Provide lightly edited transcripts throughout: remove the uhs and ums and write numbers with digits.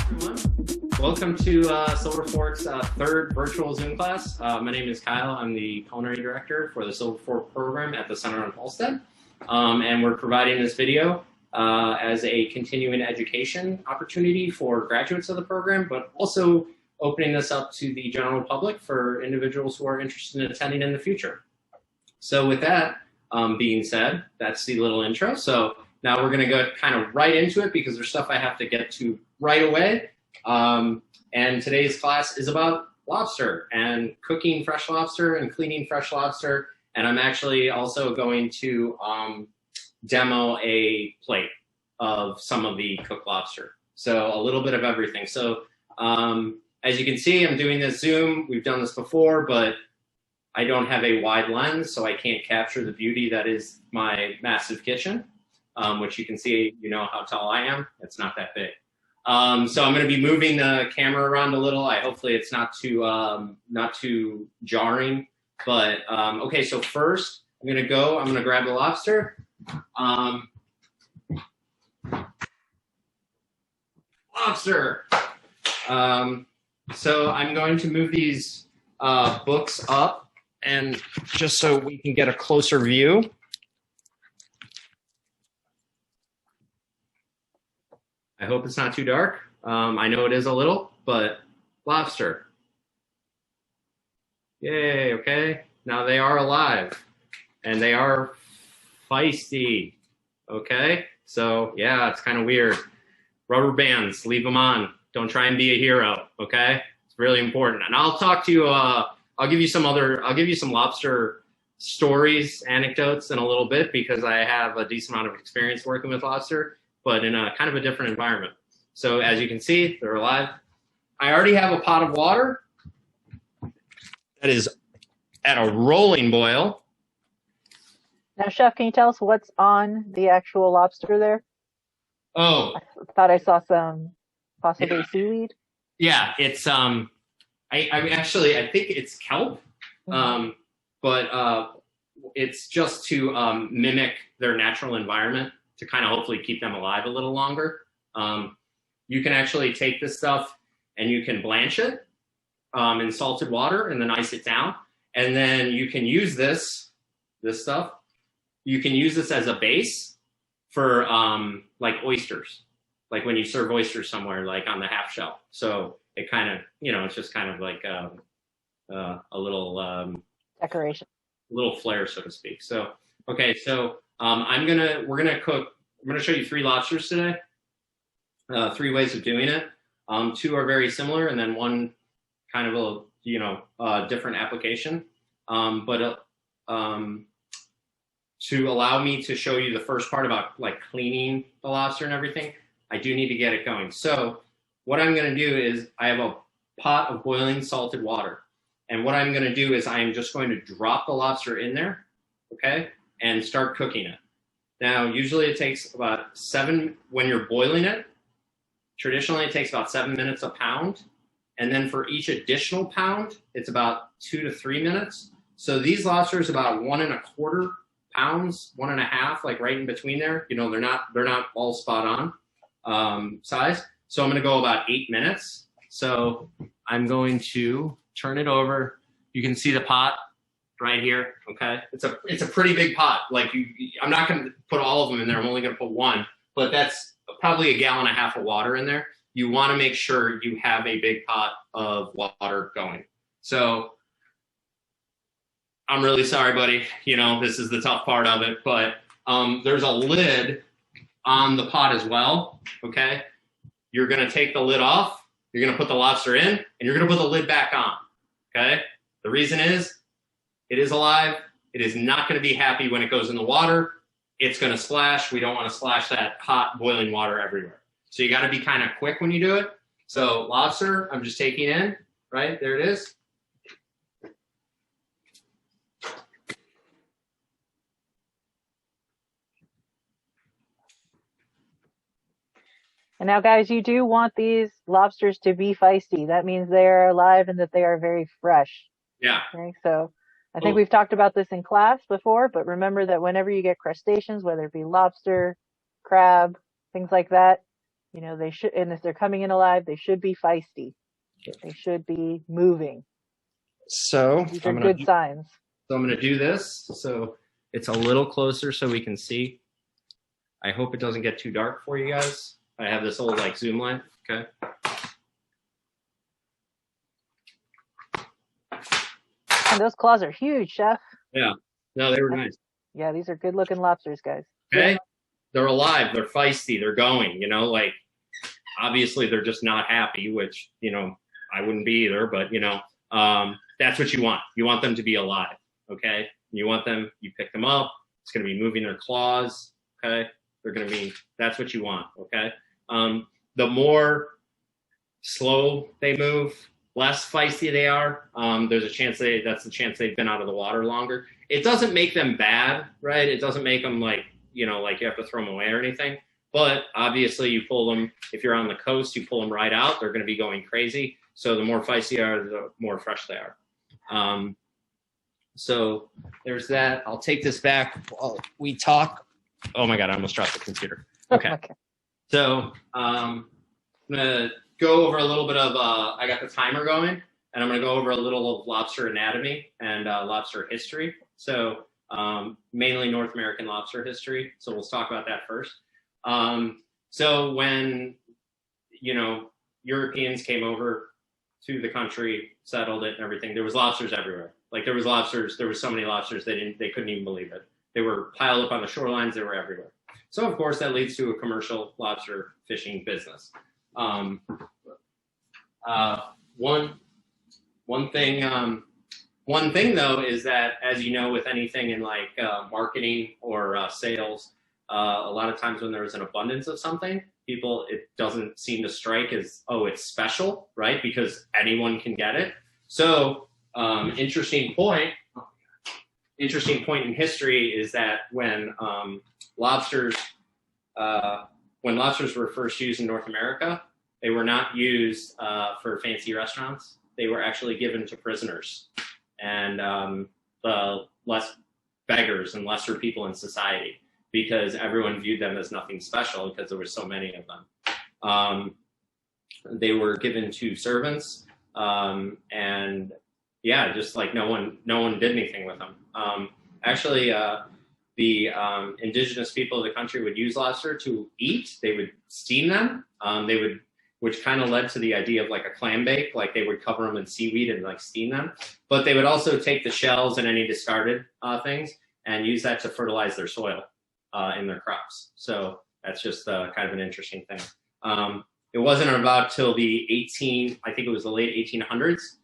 Everyone. Welcome to Silver Fork's third virtual Zoom class. My name is Kyle. I'm the culinary director for the Silver Fork program at the Center on Halstead. And we're providing this video as a continuing education opportunity for graduates of the program, but also opening this up to the general public for individuals who are interested in attending in the future. So with that being said, that's the little intro. So now we're going to go kind of right into it because there's stuff I have to get to right away. And today's class is about lobster and cooking fresh lobster and cleaning fresh lobster. And I'm actually also going to demo a plate of some of the cooked lobster. So a little bit of everything. So as you can see, I'm doing this Zoom. We've done this before, but I don't have a wide lens, so I can't capture the beauty that is my massive kitchen, which you can see, you know how tall I am. It's not that big. So I'm going to be moving the camera around a little. Hopefully it's not too jarring. But okay, so first I'm going to grab the lobster. Lobster. So I'm going to move these books up, and just so we can get a closer view. I hope it's not too dark. I know it is a little, but lobster. Yay, okay. Now they are alive, and they are feisty, okay? So yeah, it's kind of weird. Rubber bands, leave them on. Don't try and be a hero, okay? It's really important. And I'll talk to you, I'll give you some lobster stories, anecdotes in a little bit because I have a decent amount of experience working with lobster, but in a kind of a different environment. So as you can see, they're alive. I already have a pot of water that is at a rolling boil. Now, Chef, can you tell us what's on the actual lobster there? Oh. I thought I saw some possibly seaweed. Yeah, it's I think it's kelp, but it's just to mimic their natural environment to kind of hopefully keep them alive a little longer. You can actually take this stuff and you can blanch it in salted water and then ice it down, and then you can use this stuff. You can use this as a base for like oysters, like when you serve oysters somewhere, like on the half shell. So it kind of, it's just kind of like a little decoration, a little flair, so to speak. So okay, so I'm gonna show you 3 lobsters today. 3 ways of doing it. 2 are very similar, and then 1 kind of a different application. To allow me to show you the first part about like cleaning the lobster and everything, I do need to get it going. So what I'm going to do is I have a pot of boiling salted water. And what I'm going to do is I'm just going to drop the lobster in there, okay, and start cooking it. Now, usually it takes about 7, when you're boiling it, traditionally it takes about 7 minutes a pound. And then for each additional pound, it's about 2 to 3 minutes. So these lobsters about 1 1/4 pounds, 1 1/2, like right in between there. They're not all spot on size. So I'm going to go about 8 minutes. So I'm going to turn it over. You can see the pot right here. Okay, it's a pretty big pot. Like I'm not going to put all of them in there. I'm only going to put 1, but that's probably 1.5 gallons of water in there. You want to make sure you have a big pot of water going. So I'm really sorry, buddy. This is the tough part of it, but there's a lid on the pot as well, okay? You're gonna take the lid off, you're gonna put the lobster in, and you're gonna put the lid back on, okay? The reason is, it is alive. It is not gonna be happy when it goes in the water. It's gonna splash. We don't wanna splash that hot boiling water everywhere. So you gotta be kind of quick when you do it. So lobster, I'm just taking in, right? There it is. And now, guys, you do want these lobsters to be feisty. That means they are alive and that they are very fresh. Yeah. Okay, so I think we've talked about this in class before, but remember that whenever you get crustaceans, whether it be lobster, crab, things like that. You know, they should, and if they're coming in alive, they should be feisty. They should be moving. So These are good signs. So I'm gonna do this so it's a little closer so we can see. I hope it doesn't get too dark for you guys. I have this old like zoom line. Okay. And those claws are huge, Chef. Yeah. No, they were nice. Yeah, these are good looking lobsters, guys. Okay. They're alive. They're feisty. They're going. You know, like obviously they're just not happy, which you know I wouldn't be either. But you know, that's what you want. You want them to be alive. Okay. You want them. You pick them up. It's going to be moving their claws. Okay. They're going to be. That's what you want. Okay. The more slow they move, less feisty they are. There's a chance that's the chance they've been out of the water longer. It doesn't make them bad, right? It doesn't make them like, you know, like you have to throw them away or anything. But obviously you pull them, if you're on the coast, you pull them right out, they're going to be going crazy. So the more feisty they are, the more fresh they are. So there's that. I'll take this back while we talk. Oh my God, I almost dropped the computer. Okay. So I'm going to go over a little bit of, I got the timer going, and I'm going to go over a little of lobster anatomy and lobster history. So mainly North American lobster history. So we'll talk about that first. So when, you know, Europeans came over to the country, settled it and everything, there was lobsters everywhere. Like there was so many lobsters, they couldn't even believe it. They were piled up on the shorelines, they were everywhere. So of course that leads to a commercial lobster fishing business. One thing though is that, as you know, with anything in like marketing or sales, a lot of times when there's an abundance of something, it doesn't seem to strike as, oh, it's special, right? Because anyone can get it. So interesting point in history is that when lobsters were first used in North America, they were not used for fancy restaurants. They were actually given to prisoners and the less beggars and lesser people in society, because everyone viewed them as nothing special because there were so many of them. They were given to servants, and yeah, just like no one did anything with them. Actually, the indigenous people of the country would use lobster to eat. They would steam them. Which kind of led to the idea of like a clam bake, like they would cover them in seaweed and like steam them. But they would also take the shells and any discarded things and use that to fertilize their soil in their crops. So that's just kind of an interesting thing. It wasn't about till the I think it was the late 1800s,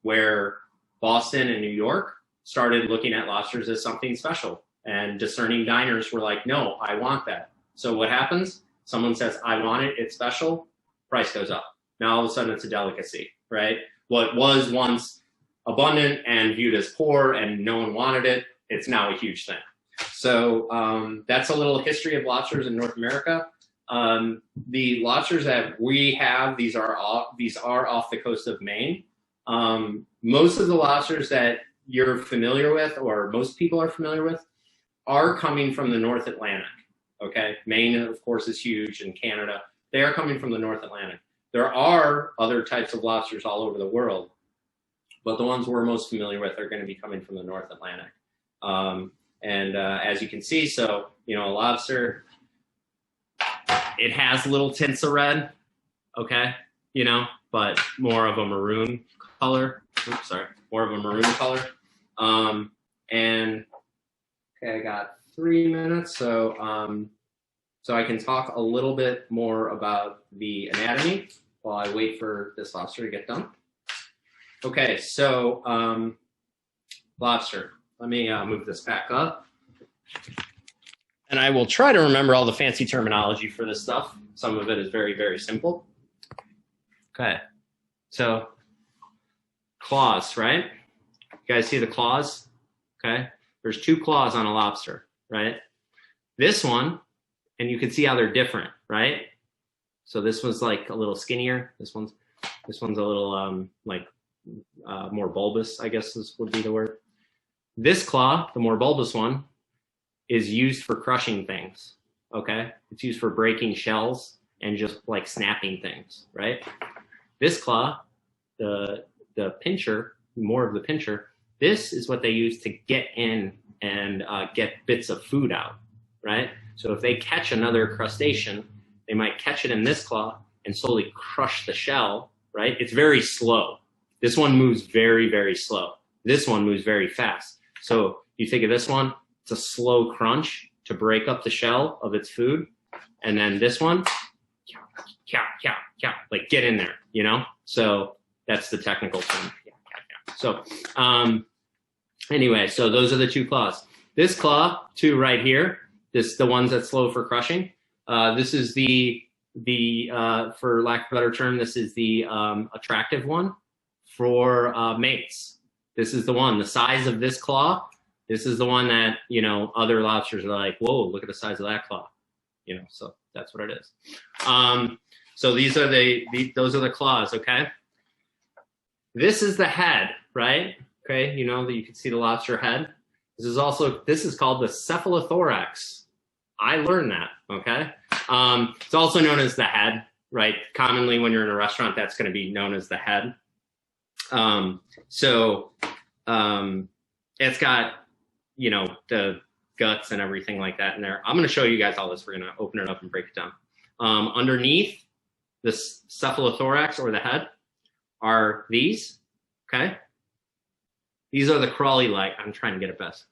where Boston and New York started looking at lobsters as something special, and discerning diners were like, no, I want that. So what happens? Someone says, I want it, it's special, price goes up. Now all of a sudden it's a delicacy, right? What was once abundant and viewed as poor and no one wanted it, it's now a huge thing. So that's a little history of lobsters in North America. The lobsters that we have, these are off the coast of Maine. Most of the lobsters that you're familiar with, or most people are familiar with, are coming from the North Atlantic. Okay, Maine, of course, is huge, and Canada. They are coming from the North Atlantic. There are other types of lobsters all over the world, but the ones we're most familiar with are going to be coming from the North Atlantic. As you can see, so, you know, a lobster, it has little tints of red, okay, you know, but more of a maroon color. Oops, sorry, more of a maroon color. Okay, I got 3 minutes, so I can talk a little bit more about the anatomy while I wait for this lobster to get done. Okay, so lobster. Let me move this back up. And I will try to remember all the fancy terminology for this stuff. Some of it is very, very simple. Okay, so claws, right? You guys see the claws? Okay, there's 2 claws on a lobster, right? This one, and you can see how they're different, right? So this one's like a little skinnier. This one's a little more bulbous, I guess would be the word. This claw, the more bulbous one, is used for crushing things. okay? It's used for breaking shells and just like snapping things, right? This claw, the pincher, more of the pincher, this is what they use to get in and get bits of food out, right? So if they catch another crustacean, they might catch it in this claw and slowly crush the shell, right? It's very slow. This one moves very, very slow. This one moves very fast. So you think of this one, it's a slow crunch to break up the shell of its food. And then this one, like get in there, you know? So that's the technical term. So anyway, so those are the two claws. This claw, two right here, the ones that's slow for crushing. This is for lack of a better term, this is the attractive one for mates. This is the one, the size of this claw. This is the one that, you know, other lobsters are like, whoa, look at the size of that claw. You know, so that's what it is. So these are those are the claws, okay? This is the head, right? Okay, you know that you can see the lobster head. This is called the cephalothorax. I learned that, okay? It's also known as the head, right? Commonly when you're in a restaurant, that's gonna be known as the head. It's got, you know, the guts and everything like that in there. I'm gonna show you guys all this. We're gonna open it up and break it down. Underneath this cephalothorax or the head are these, okay? These are the crawly legs. I'm trying to get it best.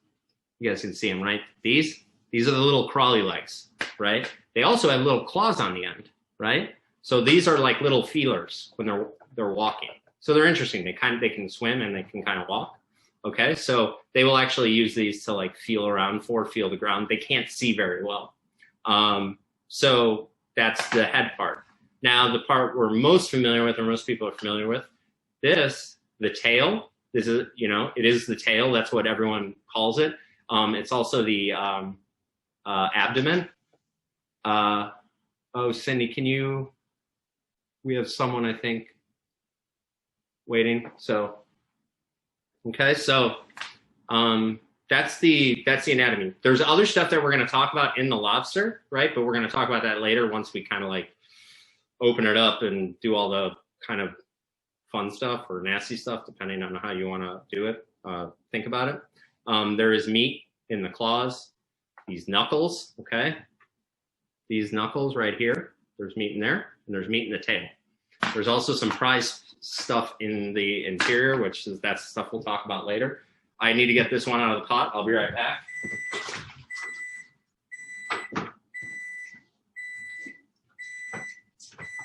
You guys can see them, right? These are the little crawly legs, right? They also have little claws on the end, right? So these are like little feelers when they're walking. So they're interesting. They can swim and they can kind of walk. Okay, so they will actually use these to like feel around feel the ground. They can't see very well. So that's the head part. Now the part we're most familiar with, or most people are familiar with, the tail. This is, you know, it is the tail. That's what everyone calls it. It's also the abdomen. Oh, Cindy, we have someone, I think, waiting. So, okay, so that's the anatomy. There's other stuff that we're going to talk about in the lobster, right? But we're going to talk about that later once we kind of like open it up and do all the kind of fun stuff or nasty stuff, depending on how you want to do it. Think about it. There is meat in the claws, these knuckles, okay? These knuckles right here, there's meat in there, and there's meat in the tail. There's also some prized stuff in the interior, that's stuff we'll talk about later. I need to get this one out of the pot. I'll be right back.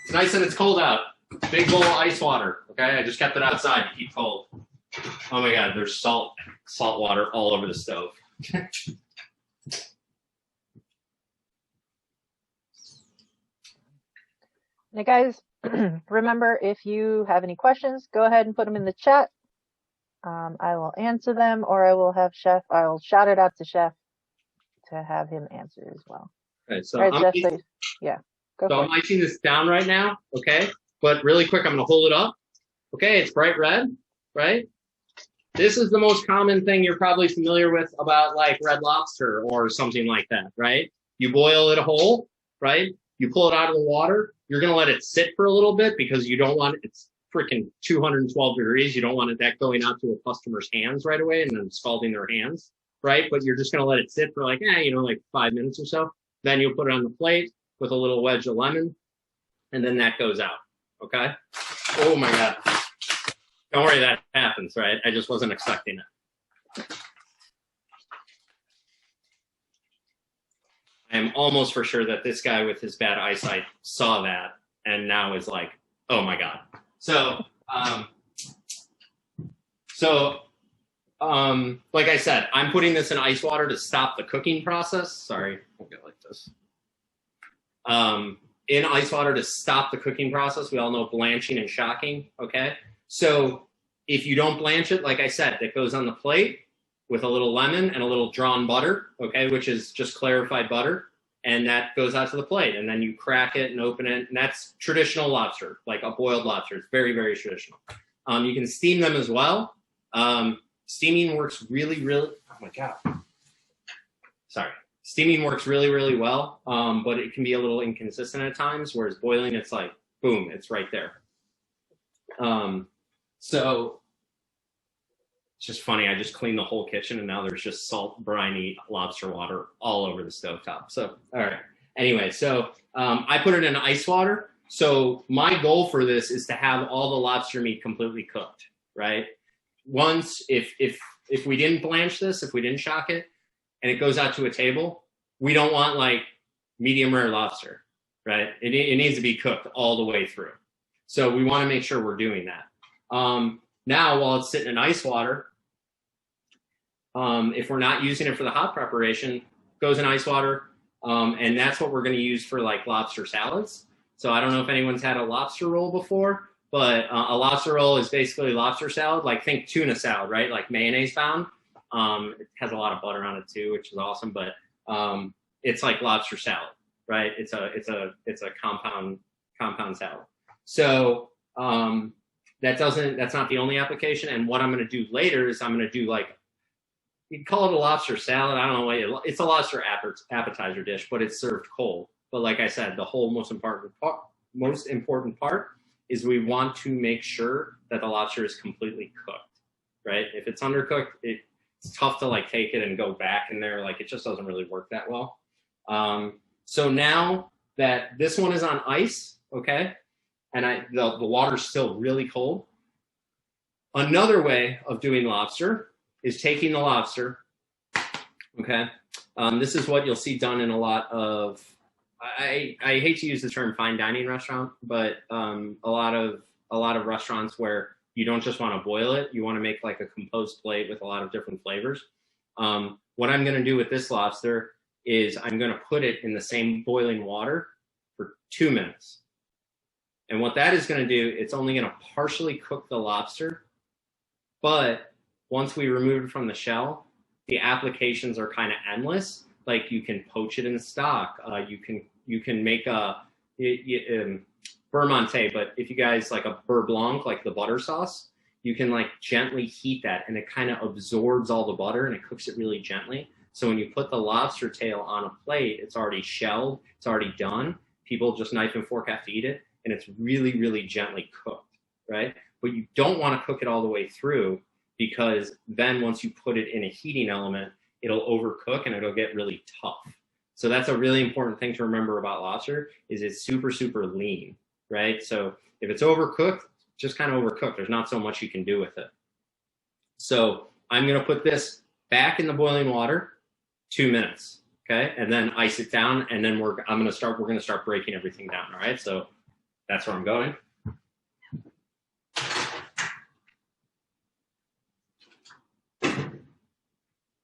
It's nice and it's cold out. Big bowl of ice water, okay? I just kept it outside to keep cold. Oh my God, there's salt water all over the stove. Now guys, remember, if you have any questions, go ahead and put them in the chat. I will answer them, or I'll shout it out to Chef to have him answer as well. Okay, so all right, Jeff, yeah, go for it. I'm icing this down right now, okay? But really quick, I'm gonna hold it up. Okay, it's bright red, right? This is the most common thing you're probably familiar with about like red lobster or something like that, right? You boil it whole, right? You pull it out of the water. You're gonna let it sit for a little bit because you don't want it's freaking 212 degrees. You don't want that going out to a customer's hands right away and then scalding their hands, right? But you're just gonna let it sit for like, like 5 minutes or so. Then you'll put it on the plate with a little wedge of lemon, and then that goes out, okay? Oh my God. Don't worry, that happens, right? I just wasn't expecting it. I am almost for sure that this guy with his bad eyesight saw that and now is like, oh my God. So, like I said, I'm putting this in ice water to stop the cooking process. Sorry, I'll get like this. In ice water to stop the cooking process. We all know blanching and shocking, okay? So if you don't blanch it, like I said, it goes on the plate with a little lemon and a little drawn butter, okay, which is just clarified butter, and that goes out to the plate. And then you crack it and open it, and that's traditional lobster, like a boiled lobster. It's very, very traditional. You can steam them as well. Steaming works really, really, oh my God. Sorry. Steaming works really, really well, but it can be a little inconsistent at times, whereas boiling, it's like, boom, it's right there. So it's just funny. I just cleaned the whole kitchen, and now there's just salt, briny lobster water all over the stovetop. So, all right. Anyway, so I put it in ice water. So my goal for this is to have all the lobster meat completely cooked, right? Once, if we didn't blanch this, if we didn't shock it, and it goes out to a table, we don't want like medium rare lobster, right? It needs to be cooked all the way through. So we want to make sure we're doing that. Now, while it's sitting in ice water, if we're not using it for the hot preparation, goes in ice water, and that's what we're going to use for like lobster salads. So I don't know if anyone's had a lobster roll before, but a lobster roll is basically lobster salad, like think tuna salad, right? Like mayonnaise bound. It has a lot of butter on it too, which is awesome, but it's like lobster salad, right? It's a compound salad. So that's not the only application. And what I'm going to do later is I'm going to do like, you call it a lobster salad. I don't know. It's a lobster appetizer dish, but it's served cold. But like I said, the whole most important part is we want to make sure that the lobster is completely cooked, right? If it's undercooked, it's tough to like take it and go back in there. Like it just doesn't really work that well. So now that this one is on ice, okay, and the water's still really cold. Another way of doing lobster is taking the lobster, okay. This is what you'll see done in a lot of, I hate to use the term fine dining restaurant, but a lot of restaurants where you don't just want to boil it, you want to make like a composed plate with a lot of different flavors. What I'm going to do with this lobster is I'm going to put it in the same boiling water for 2 minutes. And what that is going to do, it's only going to partially cook the lobster, but once we remove it from the shell, the applications are kind of endless. Like you can poach it in stock. You can make a beurre monté, but if you guys like a beurre blanc, like the butter sauce, you can like gently heat that, and it kind of absorbs all the butter and it cooks it really gently. So when you put the lobster tail on a plate, it's already shelled, it's already done. People just knife and fork have to eat it, and it's really, really gently cooked, right? But you don't want to cook it all the way through, because then once you put it in a heating element, it'll overcook and it'll get really tough. So that's a really important thing to remember about lobster, is it's super, super lean, right? So if it's overcooked, just kind of overcooked. There's not so much you can do with it. So I'm going to put this back in the boiling water, 2 minutes, okay? And then ice it down, and then we're going to start breaking everything down, all right? So that's where I'm going.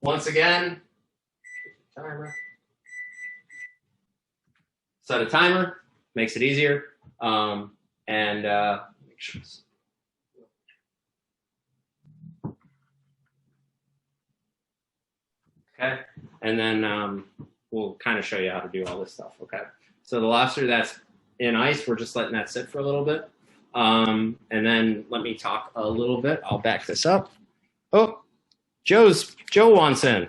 Once again, timer. Set a timer, makes it easier, and make sure. Okay, and then we'll kind of show you how to do all this stuff. Okay, so the lobster that's in ice, we're just letting that sit for a little bit, and then let me talk a little bit. I'll back this up. Oh. Joe wants in.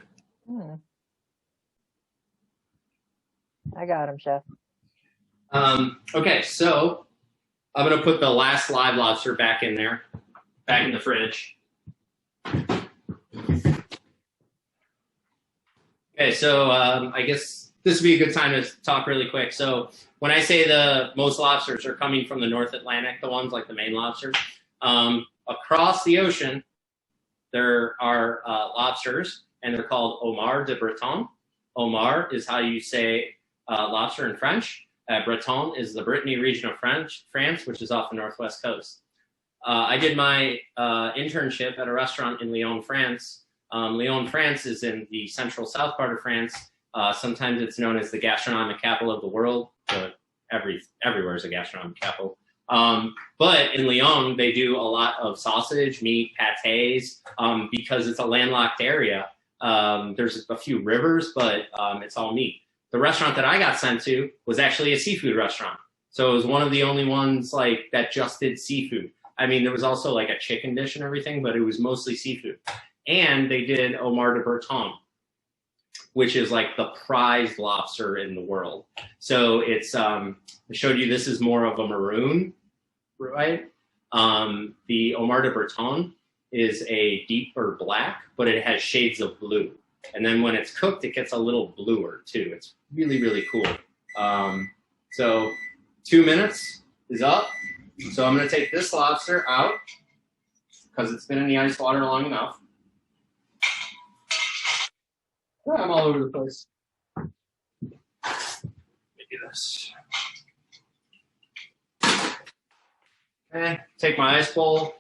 I got him, Chef. Okay, so I'm going to put the last live lobster back in there, back in the fridge. Okay, so I guess this would be a good time to talk really quick. So when I say the most lobsters are coming from the North Atlantic, the ones like the Maine lobsters, across the ocean, there are lobsters, and they're called homard de Breton. Homard is how you say lobster in French. Breton is the Brittany region of France, which is off the northwest coast. I did my internship at a restaurant in Lyon, France. Lyon, France is in the central south part of France. Sometimes it's known as the gastronomic capital of the world. But everywhere is a gastronomic capital. But in Lyon, they do a lot of sausage, meat, pâtés, because it's a landlocked area. There's a few rivers, but it's all meat. The restaurant that I got sent to was actually a seafood restaurant. So it was one of the only ones like that just did seafood. I mean, there was also like a chicken dish and everything, but it was mostly seafood. And they did homard de Breton. which is like the prized lobster in the world. So it's, I showed you this is more of a maroon, right? The Omar de Breton is a deeper black, but it has shades of blue. And then when it's cooked, it gets a little bluer too. It's really, really cool. So 2 minutes is up. So I'm gonna take this lobster out because it's been in the ice water long enough. Oh, I'm all over the place. Let me do this. Okay, take my ice bowl.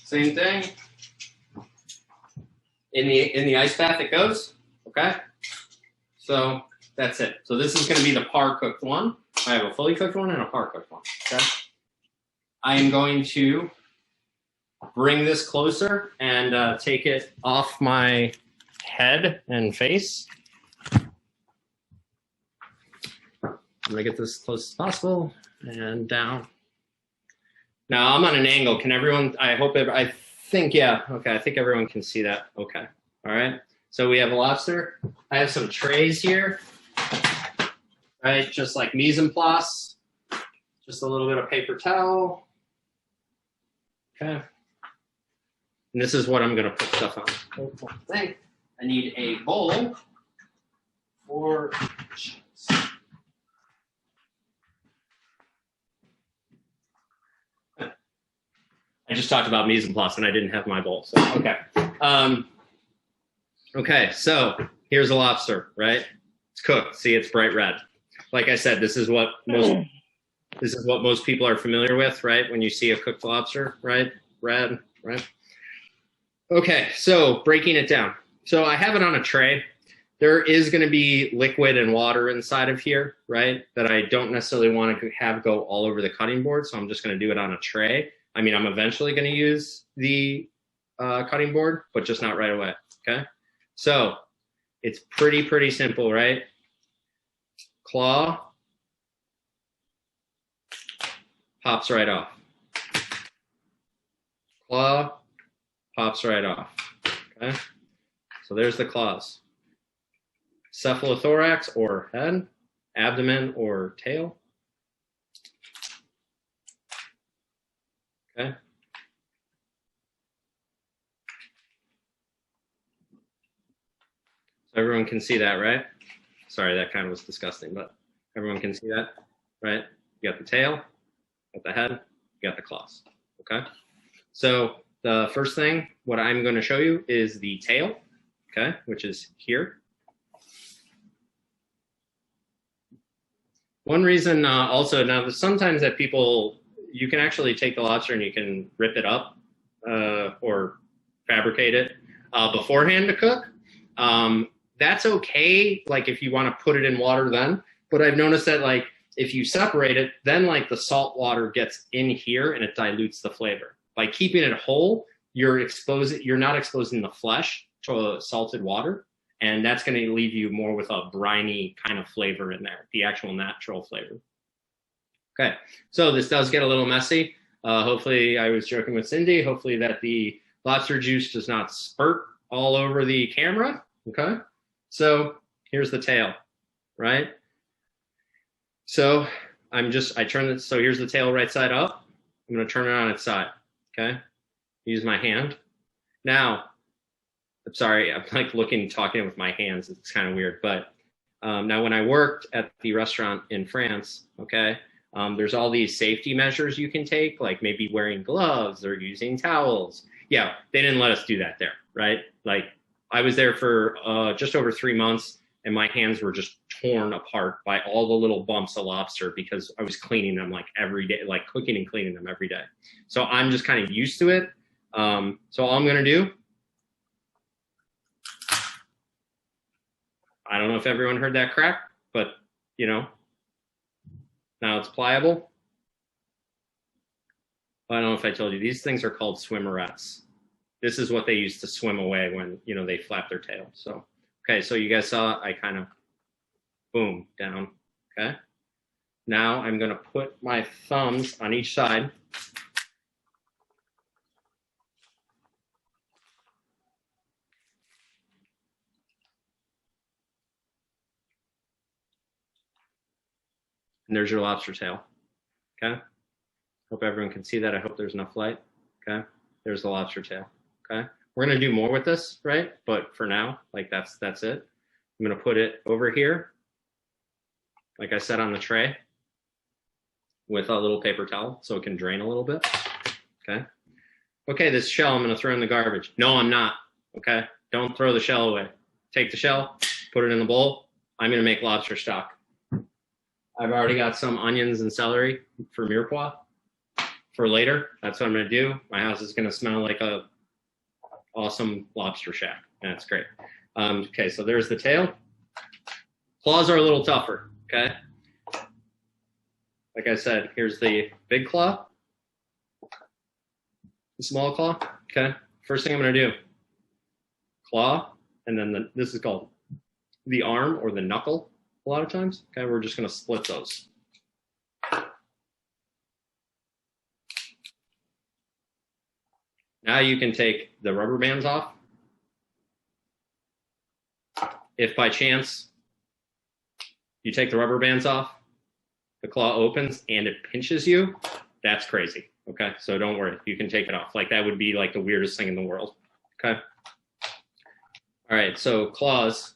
Same thing. In the ice bath it goes. Okay. So that's it. So this is going to be the par cooked one. I have a fully cooked one and a par cooked one. Okay. I am going to bring this closer and take it off my head and face. I'm going to get this as close as possible and down. Now I'm on an angle. Can everyone, I think, yeah. Okay, I think everyone can see that. Okay. All right. So we have a lobster. I have some trays here, right? Just like mise en place. Just a little bit of paper towel. Okay. And this is what I'm going to put stuff on. Thing. I need a bowl for cheese. I just talked about mise en place and I didn't have my bowl. So, okay. Okay, so here's a lobster, right? It's cooked. See, it's bright red. Like I said, this is what most people are familiar with, right? When you see a cooked lobster, right? Red, right? Okay, so breaking it down. So I have it on a tray. There is going to be liquid and water inside of here, right? That I don't necessarily want to have go all over the cutting board. So I'm just going to do it on a tray. I mean, I'm eventually going to use the cutting board, but just not right away, okay? So it's pretty simple, right? Claw pops right off. Claw pops right off, okay? So there's the claws. Cephalothorax or head, abdomen or tail. Okay. So everyone can see that, right? Sorry, that kind of was disgusting, but everyone can see that, right? You got the tail, you got the head, you got the claws, okay? So the first thing, what I'm going to show you is the tail, okay, which is here. One reason also, now sometimes that people, you can actually take the lobster and you can rip it up or fabricate it beforehand to cook. That's okay, like if you want to put it in water then, but I've noticed that like if you separate it, then like the salt water gets in here and it dilutes the flavor. By keeping it whole, you're not exposing the flesh to salted water, and that's going to leave you more with a briny kind of flavor in there, the actual natural flavor. Okay, so this does get a little messy. Hopefully, I was joking with Cindy, hopefully that the lobster juice does not spurt all over the camera, okay? So here's the tail, right? So I turn this, so here's the tail right side up. I'm gonna turn it on its side, okay? Use my hand. Now, I'm sorry, I'm like talking with my hands, it's kind of weird, but now when I worked at the restaurant in France, okay, there's all these safety measures you can take, like maybe wearing gloves or using towels. Yeah, they didn't let us do that there, right? Like I was there for just over 3 months and my hands were just torn apart by all the little bumps of lobster because I was cleaning them like every day, like cooking and cleaning them every day. So I'm just kind of used to it. So all I'm gonna do, I don't know if everyone heard that crack, but you know, now it's pliable. I don't know if I told you, these things are called swimmerettes. This is what they use to swim away when, you know, they flap their tail. So, okay, so you guys saw I kind of boom down, okay? Now I'm going to put my thumbs on each side. And there's your lobster tail. Okay. Hope everyone can see that. I hope there's enough light. Okay. There's the lobster tail. Okay. We're going to do more with this, right? But for now, like that's it. I'm going to put it over here, like I said, on the tray with a little paper towel so it can drain a little bit. Okay. Okay, this shell I'm going to throw in the garbage. No, I'm not. Okay. Don't throw the shell away. Take the shell, put it in the bowl. I'm going to make lobster stock. I've already got some onions and celery for mirepoix for later. That's what I'm going to do. My house is going to smell like a awesome lobster shack. That's great. Okay, so there's the tail. Claws are a little tougher, okay? Like I said, here's the big claw, the small claw, okay? First thing I'm going to do, claw, and then this is called the arm or the knuckle a lot of times. Okay, we're just going to split those. Now you can take the rubber bands off. If by chance you take the rubber bands off, the claw opens and it pinches you, that's crazy. Okay, so don't worry, you can take it off. Like that would be like the weirdest thing in the world. Okay. All right, so claws.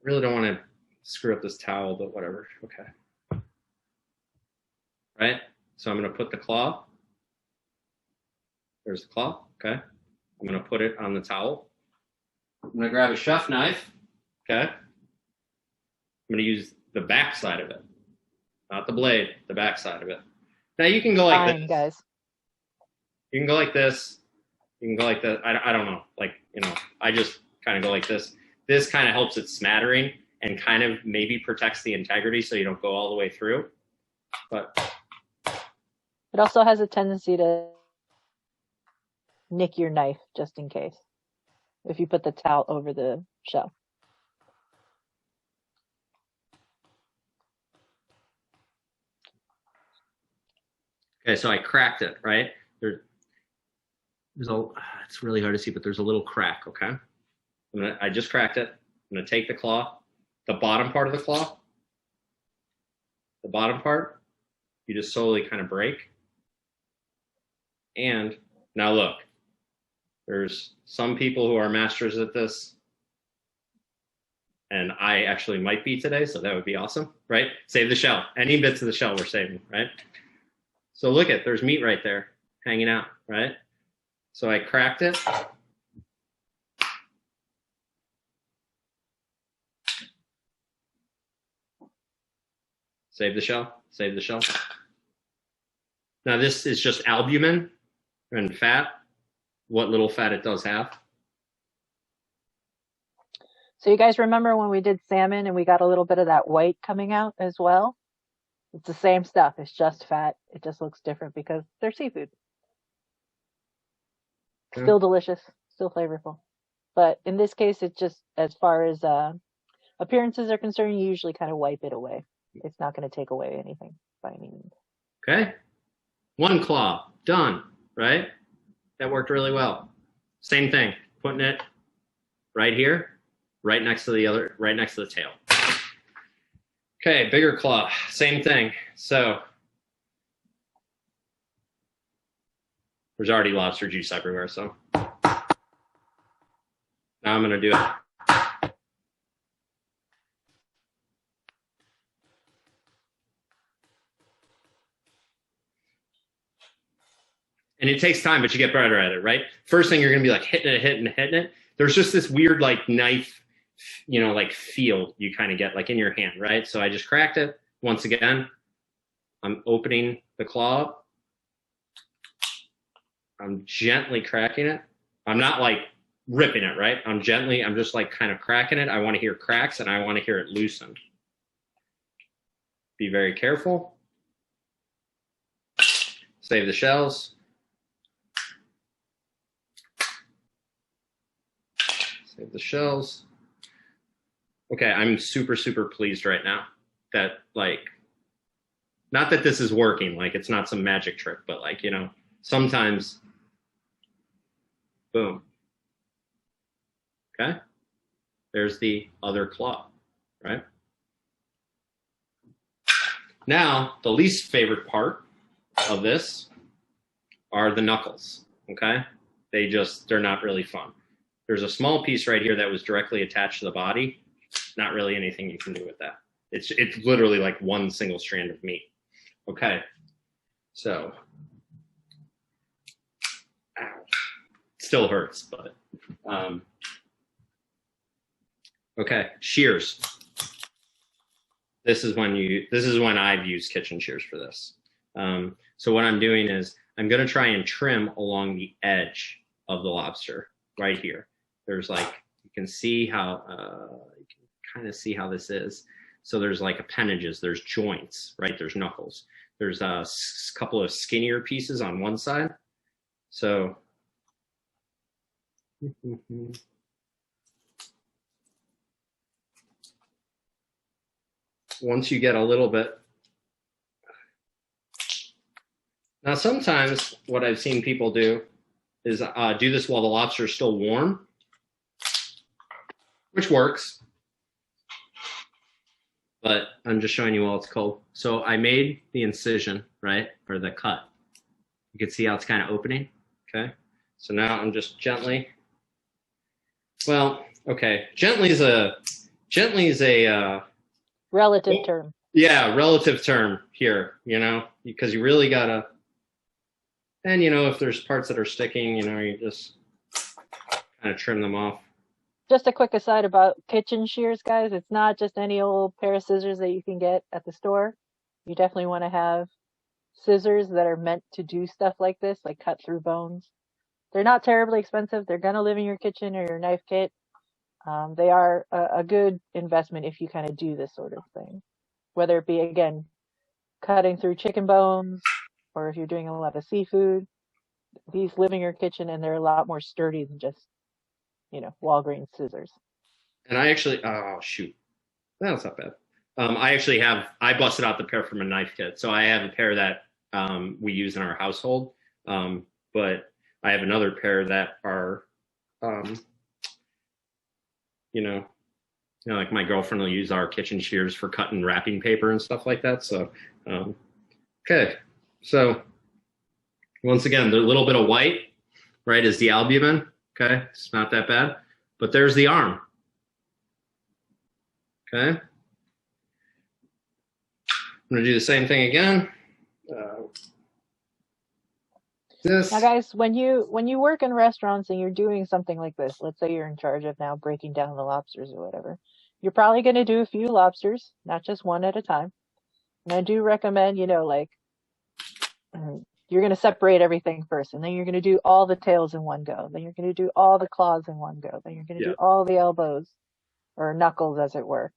Really don't want to screw up this towel, but whatever. Okay. Right? So I'm going to put the claw. There's the claw. Okay. I'm going to put it on the towel. I'm going to grab a chef knife. Okay. I'm going to use the back side of it, not the blade, the back side of it. Now you can go like this. Guys. You can go like this. You can go like that. I don't know. Like, you know, I just kind of go like this. This kind of helps it smattering and kind of maybe protects the integrity so you don't go all the way through. But it also has a tendency to nick your knife just in case if you put the towel over the shell. Okay, so I cracked it, right? It's really hard to see, but there's a little crack, okay? I just cracked it. I'm going to take the claw, the bottom part of the claw, the bottom part, you just slowly kind of break. And now look, there's some people who are masters at this, and I actually might be today, so that would be awesome, right? Save the shell. Any bits of the shell we're saving, right? So look at, there's meat right there hanging out, right? So I cracked it. Save the shell, save the shell. Now this is just albumin and fat, what little fat it does have. So you guys remember when we did salmon and we got a little bit of that white coming out as well? It's the same stuff, it's just fat. It just looks different because they're seafood. Still delicious, still flavorful. But in this case, it's just, as far as appearances are concerned, you usually kind of wipe it away. It's not going to take away anything by any means. Okay. One claw, done, right? That worked really well. Same thing, putting it right here, right next to the other, right next to the tail. Okay, bigger claw, same thing. So there's already lobster juice everywhere, so now I'm going to do it. And it takes time, but you get better at it, right? First thing, you're going to be like hitting it. There's just this weird like knife, you know, like feel you kind of get like in your hand, right? So I just cracked it. Once again, I'm opening the claw. I'm gently cracking it. I'm not like ripping it, right? I'm just like kind of cracking it. I want to hear cracks and I want to hear it loosen. Be very careful. Save the shells. Save the shells. Okay, I'm super, super pleased right now that, like, not that this is working, like it's not some magic trick, but like, you know, sometimes, boom. Okay, there's the other claw, right? Now, the least favorite part of this are the knuckles, okay? They're not really fun. There's a small piece right here that was directly attached to the body. Not really anything you can do with that. It's literally like one single strand of meat. Okay, so, ow. Still hurts, but, okay, shears. This is when I've used kitchen shears for this. So what I'm doing is I'm going to try and trim along the edge of the lobster right here. There's like, you can see how, you can kind of see how this is. So there's like appendages, there's joints, right? There's knuckles. There's a couple of skinnier pieces on one side. So, once you get a little bit. Now, sometimes what I've seen people do is do this while the lobster is still warm, which works. But I'm just showing you while it's cold. So I made the incision, right, or the cut. You can see how it's kind of opening, okay? So now I'm just gently, well, okay, gently is a Relative term. Yeah, relative term here, you know, because you really gotta, and you know, if there's parts that are sticking, you know, you just kind of trim them off. Just a quick aside about kitchen shears, guys. It's not just any old pair of scissors that you can get at the store. You definitely want to have scissors that are meant to do stuff like this, like cut through bones. They're not terribly expensive. They're going to live in your kitchen or your knife kit. They are a good investment if you kind of do this sort of thing. Whether it be, again, cutting through chicken bones, or if you're doing a lot of seafood, these live in your kitchen and they're a lot more sturdy than just, you know, Walgreens scissors. And I actually, oh shoot, that's not bad. I busted out the pair from a knife kit. So I have a pair that we use in our household, but I have another pair that are, you know, like my girlfriend will use our kitchen shears for cutting wrapping paper and stuff like that. So, okay. So once again, the little bit of white, right, is the albumin. Okay. It's not that bad, but there's the arm. Okay. I'm going to do the same thing again. Now, guys, when you work in restaurants and you're doing something like this, let's say you're in charge of now breaking down the lobsters or whatever, you're probably going to do a few lobsters, not just one at a time. And I do recommend, you know, like you're going to separate everything first, and then you're going to do all the tails in one go. Then you're going to do all the claws in one go. Then you're going to do all the elbows or knuckles, as it were.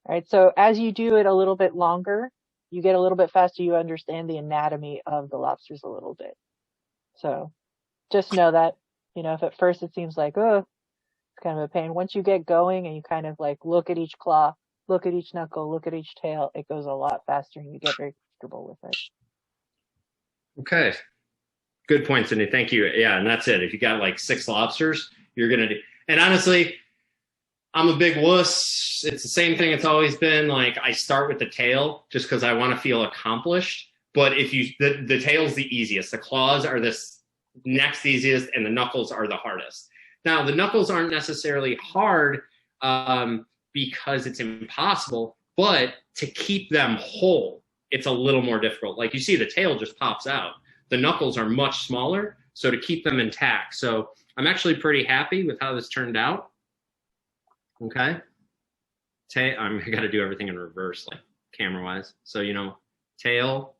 All right. So as you do it a little bit longer, you get a little bit faster. You understand the anatomy of the lobsters a little bit. So just know that, you know, if at first it seems like, oh, it's kind of a pain, once you get going and you kind of like look at each claw, look at each knuckle, look at each tail, it goes a lot faster and you get very comfortable with it. Okay. Good point, Cindy. Thank you. Yeah, and that's it. If you got like 6 lobsters, you're going to do, and honestly, I'm a big wuss. It's the same thing it's always been. Like I start with the tail just because I want to feel accomplished. But if you, the tail's the easiest. The claws are the next easiest, and the knuckles are the hardest. Now, the knuckles aren't necessarily hard because it's impossible, but to keep them whole, it's a little more difficult. Like you see, the tail just pops out. The knuckles are much smaller, so to keep them intact. So I'm actually pretty happy with how this turned out. Okay. I got to do everything in reverse, like camera-wise. So, you know, tail,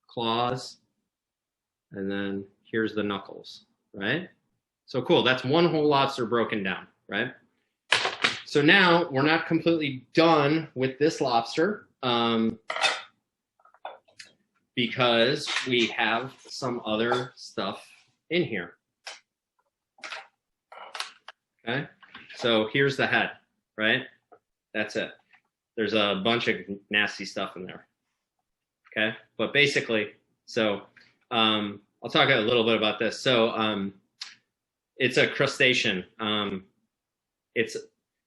claws, and then here's the knuckles, right? So cool, that's one whole lobster broken down, right? So now we're not completely done with this lobster because we have some other stuff in here. Okay, so here's the head, right? That's it. There's a bunch of nasty stuff in there. Okay, but basically, so I'll talk a little bit about this. So it's a crustacean. It's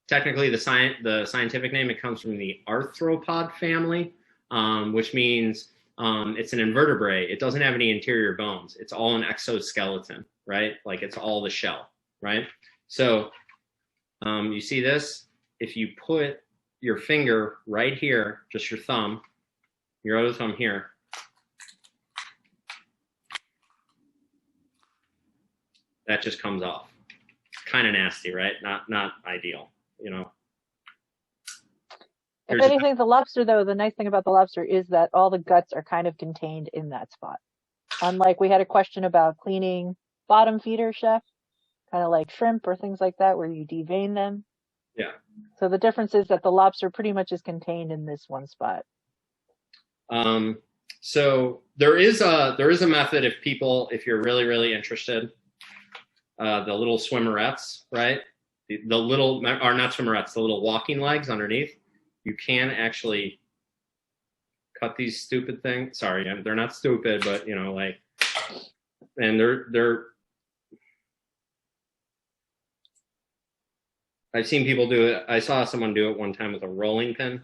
technically the scientific name. It comes from the arthropod family, which means it's an invertebrate. It doesn't have any interior bones. It's all an exoskeleton, right? Like it's all the shell, right? So you see this? If you put your finger right here, just your thumb, your other thumb here, that just comes off. Kind of nasty, right? Not ideal, you know. If anything, the lobster, though, the nice thing about the lobster is that all the guts are kind of contained in that spot. Unlike we had a question about cleaning bottom feeder, Chef, kind of like shrimp or things like that, where you devein them. Yeah. So the difference is that the lobster pretty much is contained in this one spot. So there is a method if you're really interested. The little swimmerettes, right? The little, or not swimmerettes, the little walking legs underneath. You can actually cut these stupid things. Sorry, they're not stupid, but you know, like, and they're. I've seen people do it. I saw someone do it one time with a rolling pin,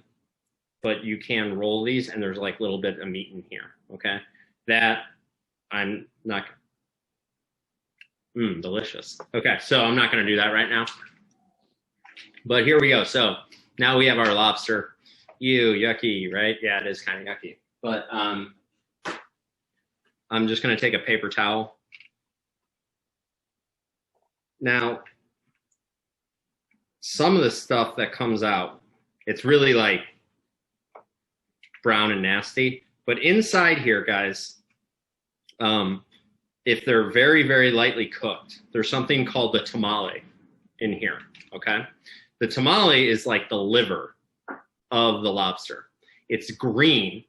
but you can roll these, and there's like a little bit of meat in here. Okay, that I'm not. Delicious. Okay, so I'm not going to do that right now. But here we go. So now we have our lobster. Ew, yucky, right? Yeah, it is kind of yucky. But I'm just going to take a paper towel. Now, some of the stuff that comes out, it's really like brown and nasty. But inside here, guys, if they're very lightly cooked, there's something called the tamale in here, okay? The tamale is like the liver of the lobster. It's green,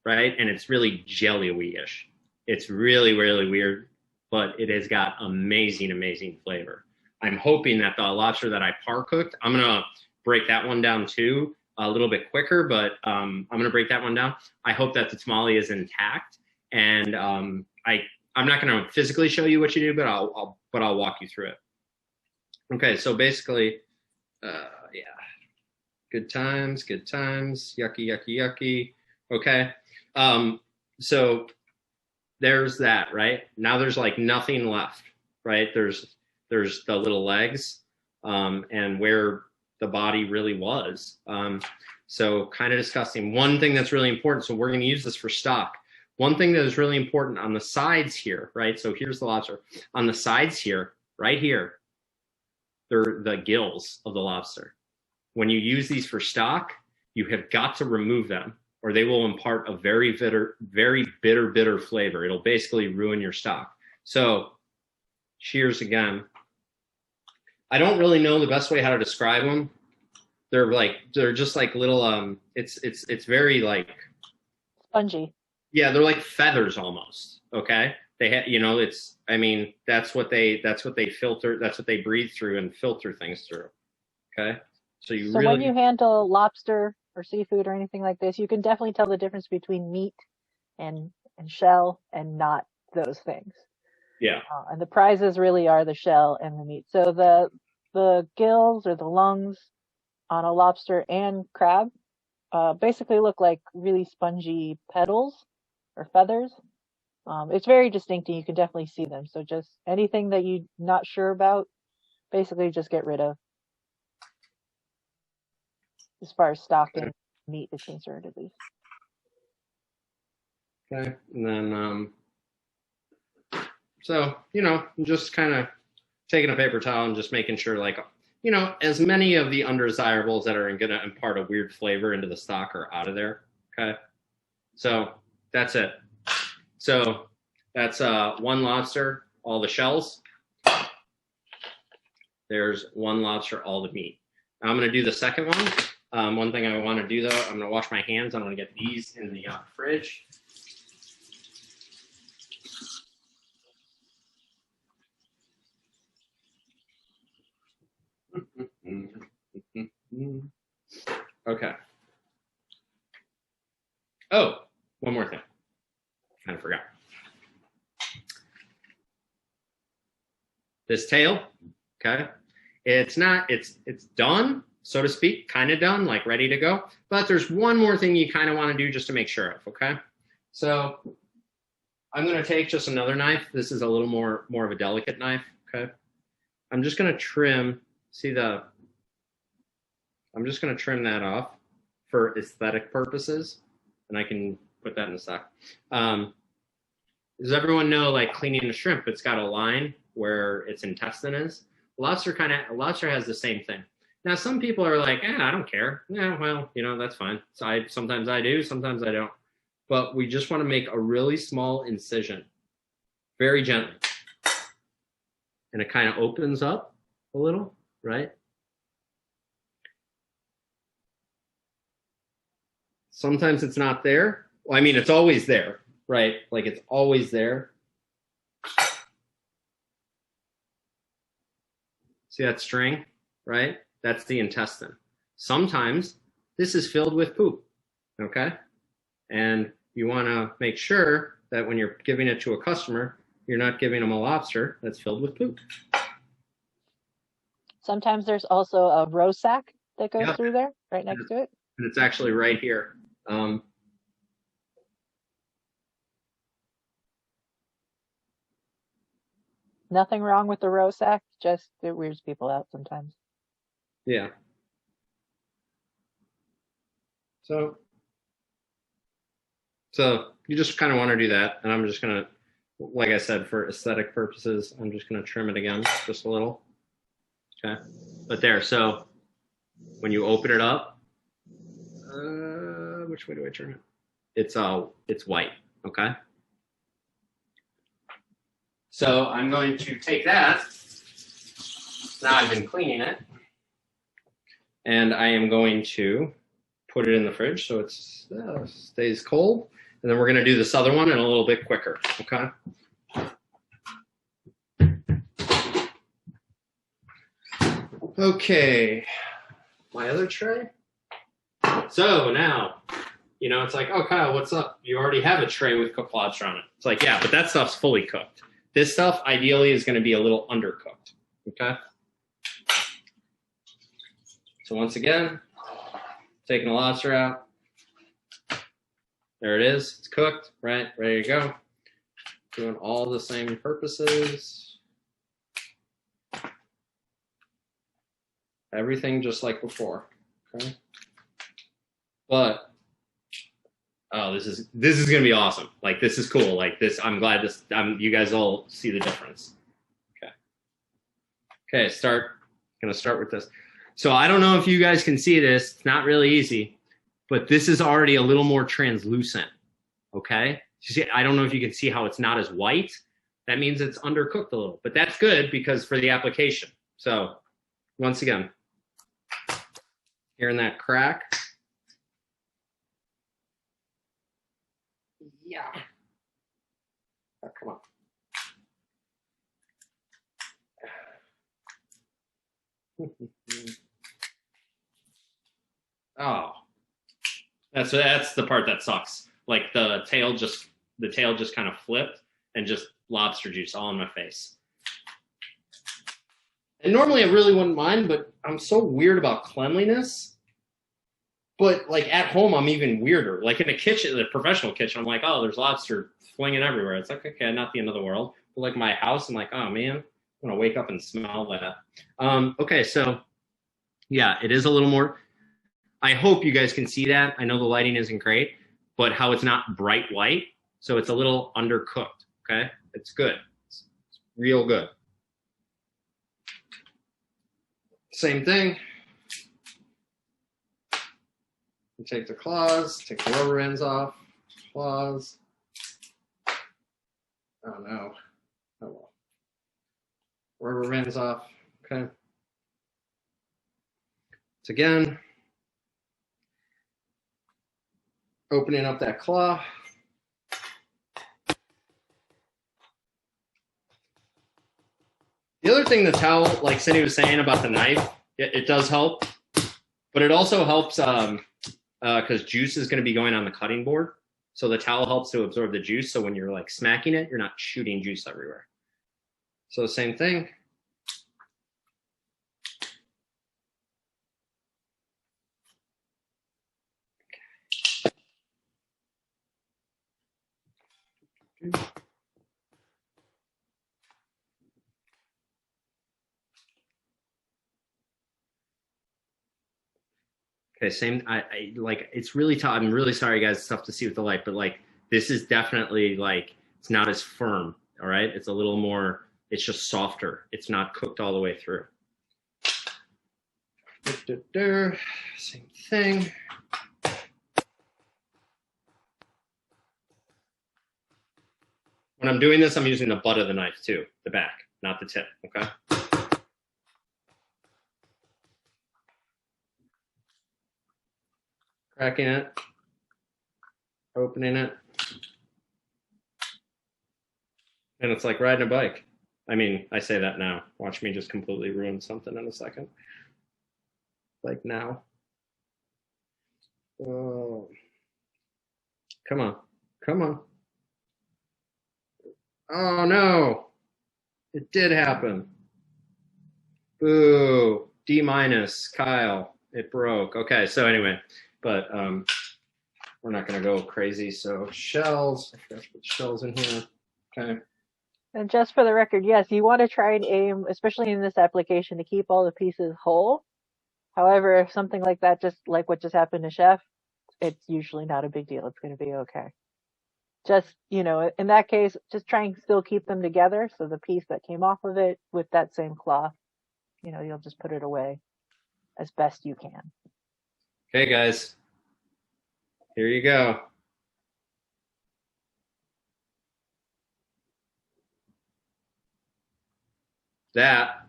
right? And it's really jelly-y-ish. It's really weird, but it has got amazing flavor. I'm hoping that the lobster that I par cooked, I'm gonna break that one down too a little bit quicker, but I'm gonna break that one down. I hope that the tamale is intact, and I'm not gonna physically show you what you do, but I'll walk you through it. Okay, so basically, yeah, good times, yucky. Okay, so there's that, right? Now there's like nothing left, right? There's the little legs, and where the body really was. So kind of disgusting. One thing that's really important, so we're going to use this for stock. One thing that is really important on the sides here, right? So here's the lobster. On the sides here, right here, they're the gills of the lobster. When you use these for stock, you have got to remove them, or they will impart a very bitter flavor. It'll basically ruin your stock. So cheers again. I don't really know the best way how to describe them. They're just like little it's very like spongy. Yeah, they're like feathers almost. Okay, that's what they filter. That's what they breathe through and filter things through. Okay, so when you handle lobster or seafood or anything like this, you can definitely tell the difference between meat and shell and not those things. Yeah. And the prizes really are the shell and the meat. So the gills or the lungs on a lobster and crab basically look like really spongy petals or feathers. It's very distinct and you can definitely see them. So just anything that you're not sure about, basically just get rid of as far as stock and meat is concerned, at least. Okay, and then so I'm just kind of taking a paper towel and just making sure, like, as many of the undesirables that are going to impart a weird flavor into the stock are out of there. Okay, so that's it. So that's one lobster, all the shells. There's one lobster, all the meat. Now I'm going to do the second one. One thing I want to do, though, I'm going to wash my hands. I'm going to get these in the fridge. this tail, okay? It's done, so to speak, kind of done, like ready to go. But there's one more thing you kind of want to do just to make sure of, okay? So I'm going to take just another knife. This is a little more of a delicate knife, okay? I'm just going to trim, I'm just going to trim that off for aesthetic purposes, and I can put that in the stock. Does everyone know, like cleaning a shrimp, it's got a line where its intestine is? Lobster has the same thing. Now, some people are like, I don't care. Yeah, well, that's fine. So sometimes I do, sometimes I don't. But we just want to make a really small incision, very gently. And it kind of opens up a little, right? Sometimes it's not there. Well, I mean, it's always there, right? Like it's always there. See that string, right? That's the intestine. Sometimes this is filled with poop, okay? And you want to make sure that when you're giving it to a customer, you're not giving them a lobster that's filled with poop. Sometimes there's also a roe sack that goes through there, right next to it. And it's actually right here. Nothing wrong with the roe sack, just it weirds people out sometimes. Yeah. So you just kind of want to do that. And I'm just going to, like I said, for aesthetic purposes, I'm just going to trim it again, just a little. Okay. But there, so when you open it up, which way do I turn it? It's white, okay? So I'm going to take that. Now I've been cleaning it. And I am going to put it in the fridge so it stays cold. And then we're going to do this other one in a little bit quicker, okay? Okay, my other tray. So now, it's like, oh, Kyle, what's up? You already have a tray with cooked lobster on it. It's like, yeah, but that stuff's fully cooked. This stuff ideally is going to be a little undercooked, okay? So once again, taking the lobster out. There it is. It's cooked, right? Ready to go. Doing all the same purposes. Everything just like before, okay? But this is gonna be awesome. Like this is cool. Like this, I'm glad you guys all see the difference. Okay, gonna start with this. So I don't know if you guys can see this. It's not really easy, but this is already a little more translucent. Okay, I don't know if you can see how it's not as white. That means it's undercooked a little, but that's good because for the application. So once again, hearing that crack. Yeah. Oh, come on. Oh, that's the part that sucks. Like the tail just kind of flipped and just lobster juice all in my face. And normally I really wouldn't mind, but I'm so weird about cleanliness. But like at home, I'm even weirder. Like in the kitchen, the professional kitchen, I'm like, oh, there's lobster flinging everywhere. It's like, okay, not the end of the world. But like my house, I'm like, oh man, I'm gonna wake up and smell that. Okay, so yeah, it is a little more. I hope you guys can see that. I know the lighting isn't great, but how it's not bright white, so it's a little undercooked. Okay, it's good. It's real good. Same thing. You take the claws, take the rubber ends off, claws. Oh no. Oh well. Rubber ends off. Okay. So again, opening up that claw. The other thing that's how, like Cindy was saying about the knife, it does help, but it also helps because juice is going to be going on the cutting board. So the towel helps to absorb the juice. So when you're like smacking it, you're not shooting juice everywhere. So same thing, Okay, same. I like. It's really tough. I'm really sorry, guys. It's tough to see with the light, but like this is definitely like it's not as firm. All right, it's a little more. It's just softer. It's not cooked all the way through. Same thing. When I'm doing this, I'm using the butt of the knife too, the back, not the tip. Okay. Cracking it, opening it, and it's like riding a bike. I mean, I say that now. Watch me just completely ruin something in a second. Like now. Oh. Come on. Come on. Oh no. It did happen. Boo. D-, Kyle. It broke. Okay, so anyway, but we're not going to go crazy. So shells. I forgot to put shells in here. Okay. And just for the record, yes, you want to try and aim, especially in this application, to keep all the pieces whole. However, if something like that, just like what just happened to Chef, it's usually not a big deal. It's going to be okay. Just, you know, in that case, just try and still keep them together. So the piece that came off of it with that same cloth, you know, you'll just put it away as best you can. Okay, guys. Here you go. That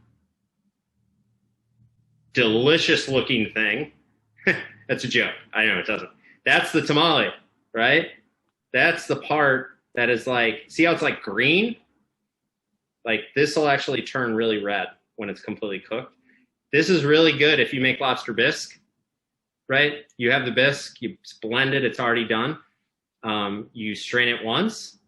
delicious looking thing. That's a joke. I know it doesn't. That's the tamale, right? That's the part that is like, see how it's like green? Like this will actually turn really red when it's completely cooked. This is really good if you make lobster bisque, right? You have the bisque, you blend it, it's already done. You strain it once.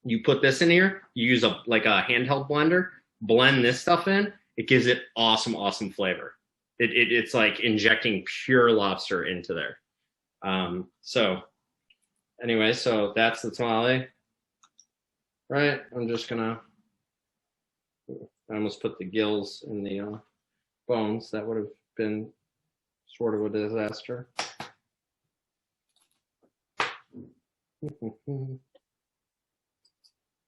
You put this in here. You use a handheld blender, blend this stuff in. It gives it awesome, awesome flavor. It's like injecting pure lobster into there. So anyway, so that's the tamale, right? I'm just gonna, I almost put the gills in the bones. That would have been sort of a disaster.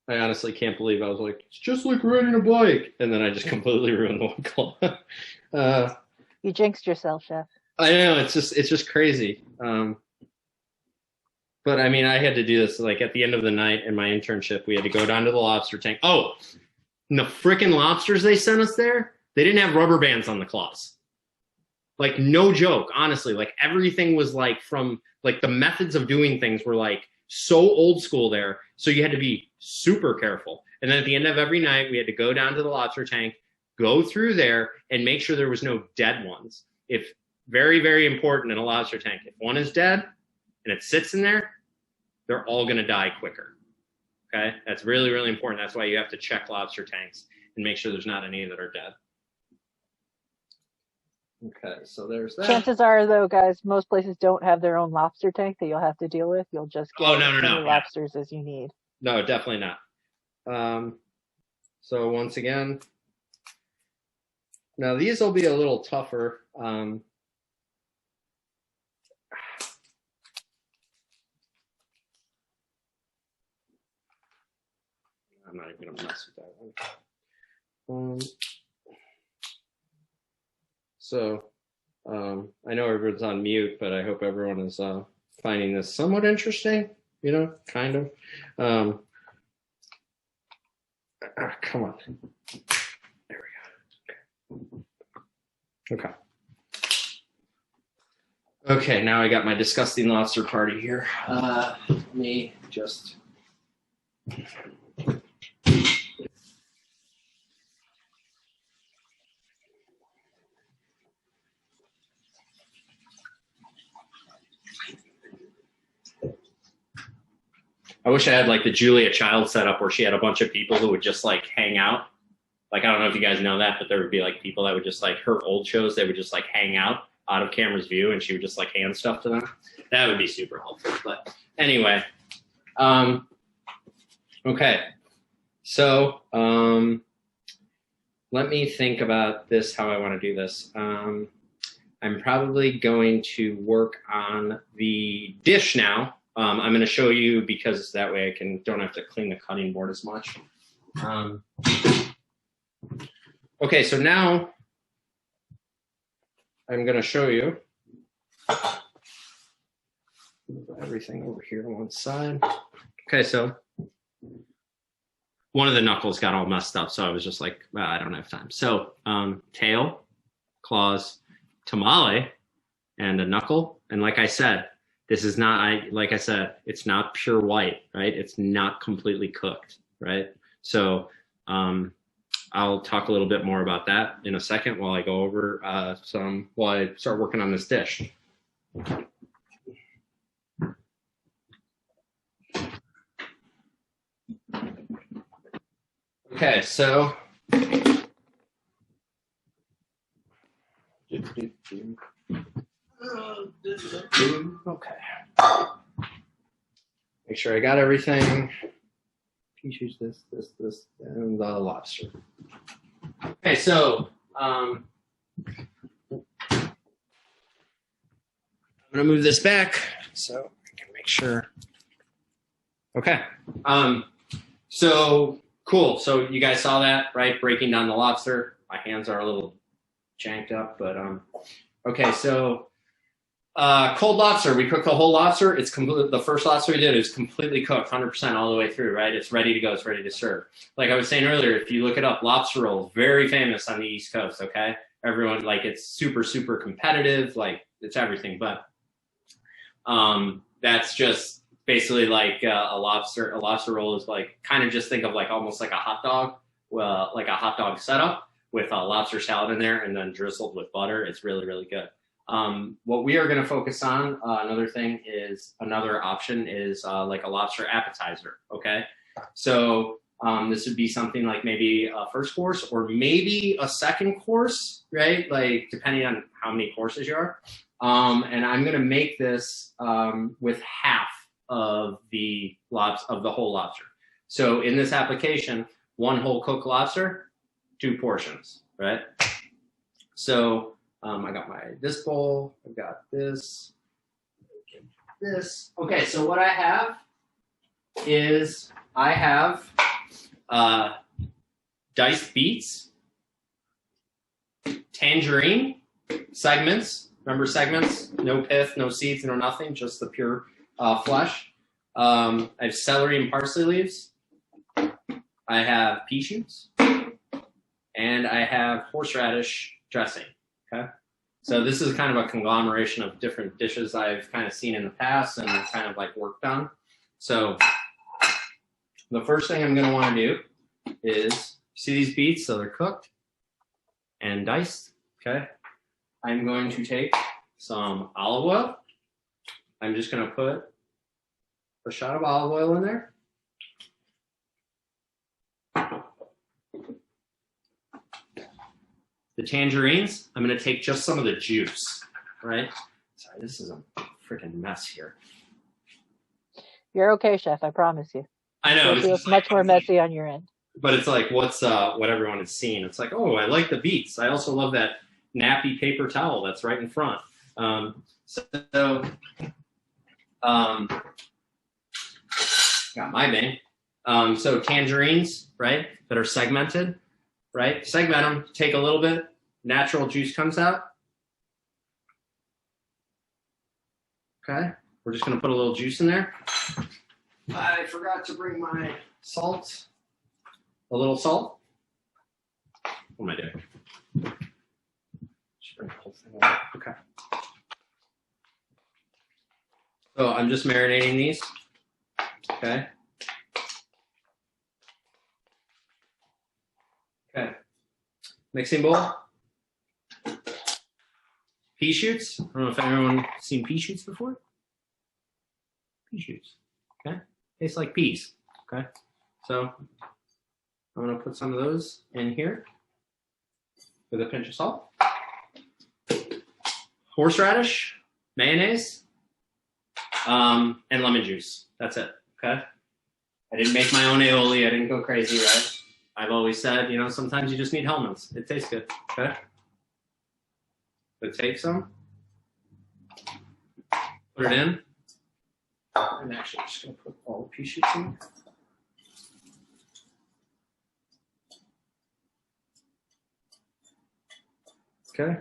I honestly can't believe I was like, it's just like riding a bike. And then I just completely ruined the one claw. You jinxed yourself, Chef. I know, it's just crazy. But I mean, I had to do this like at the end of the night in my internship. We had to go down to the lobster tank. Oh, and the freaking lobsters they sent us there, they didn't have rubber bands on the claws. Like, no joke, honestly. Like, everything was like from, like, the methods of doing things were like so old school there. So you had to be super careful. And then at the end of every night, we had to go down to the lobster tank, go through there, and make sure there was no dead ones. If very, very important in a lobster tank, if one is dead and it sits in there, they're all going to die quicker. Okay? That's really, really important. That's why you have to check lobster tanks and make sure there's not any that are dead. Okay, so there's that. Chances are, though, guys, most places don't have their own lobster tank that you'll have to deal with. You'll just get as many lobsters as you need. No, definitely not. So once again, now these will be a little tougher. I'm not even going to mess with that one. So I know everyone's on mute, but I hope everyone is finding this somewhat interesting, you know, kind of. Come on. There we go. Okay. Okay, now I got my disgusting lobster party here. Let me just... I wish I had like the Julia Child setup where she had a bunch of people who would just like hang out. Like, I don't know if you guys know that, but there would be like people that would just like, her old shows, they would just like hang out of camera's view and she would just like hand stuff to them. That would be super helpful. But anyway, Okay, so let me think about this, how I want to do this. I'm probably going to work on the dish now. I'm going to show you because that way I don't have to clean the cutting board as much. Okay, so now I'm going to show you everything over here on one side. Okay, so one of the knuckles got all messed up, so I was just like, well, I don't have time. So tail, claws, tamale, and a knuckle. And like I said, this is not, like I said, it's not pure white, right? It's not completely cooked, right? So I'll talk a little bit more about that in a second while I go over while I start working on this dish. Okay, so okay. Make sure I got everything. Fishes, this, and the lobster. Okay, so I'm gonna move this back so I can make sure. Okay. So cool. So you guys saw that, right? Breaking down the lobster. My hands are a little janked up, but okay. So cold lobster. We cooked the whole lobster. It's completely, the first lobster we did is completely cooked, 100% all the way through, right? It's ready to go. It's ready to serve. Like I was saying earlier, if you look it up, lobster rolls, very famous on the East Coast. Okay, everyone, like, it's super, super competitive. Like, it's everything. But that's just basically like a lobster roll is like, kind of just think of like almost like a hot dog, well, like a hot dog setup with a lobster salad in there and then drizzled with butter. It's really, really good. What we are going to focus on, another option is like a lobster appetizer. Okay, so this would be something like maybe a first course or maybe a second course, right? Like depending on how many courses you are. And I'm going to make this with half of the whole lobster. So in this application, one whole cooked lobster, 2 portions, right? So I got this bowl, I've got this. Okay, so what I have is diced beets, tangerine segments. Remember segments? No pith, no seeds, no nothing, just the pure flesh. I have celery and parsley leaves. I have pea shoots. And I have horseradish dressing. Okay, so this is kind of a conglomeration of different dishes I've kind of seen in the past and kind of like worked on. So the first thing I'm going to want to do is, see these beets? So they're cooked and diced. Okay, I'm going to take some olive oil. I'm just going to put a shot of olive oil in there. The tangerines, I'm going to take just some of the juice, right? Sorry, this is a freaking mess here. You're okay, Chef, I promise you. I know. It feels much more messy on your end. But it's like, what everyone has seen. It's like, oh, I like the beets. I also love that nappy paper towel that's right in front. Got my bang. So tangerines, right, that are segmented. Right? Segment them, take a little bit, natural juice comes out. Okay, we're just gonna put a little juice in there. I forgot to bring my salt, a little salt. What am I doing? Just bring the whole thing over. Okay. So I'm just marinating these, okay? Okay, mixing bowl. Pea shoots. I don't know if everyone's seen pea shoots before. Pea shoots. Okay, tastes like peas. Okay, so I'm gonna put some of those in here with a pinch of salt. Horseradish, mayonnaise, and lemon juice. That's it. Okay. I didn't make my own aioli. I didn't go crazy, right? I've always said, you know, sometimes you just need Hellmann's. It tastes good. Okay. So take some. Put it in. I'm actually just going to put all the pea shoots in. Okay.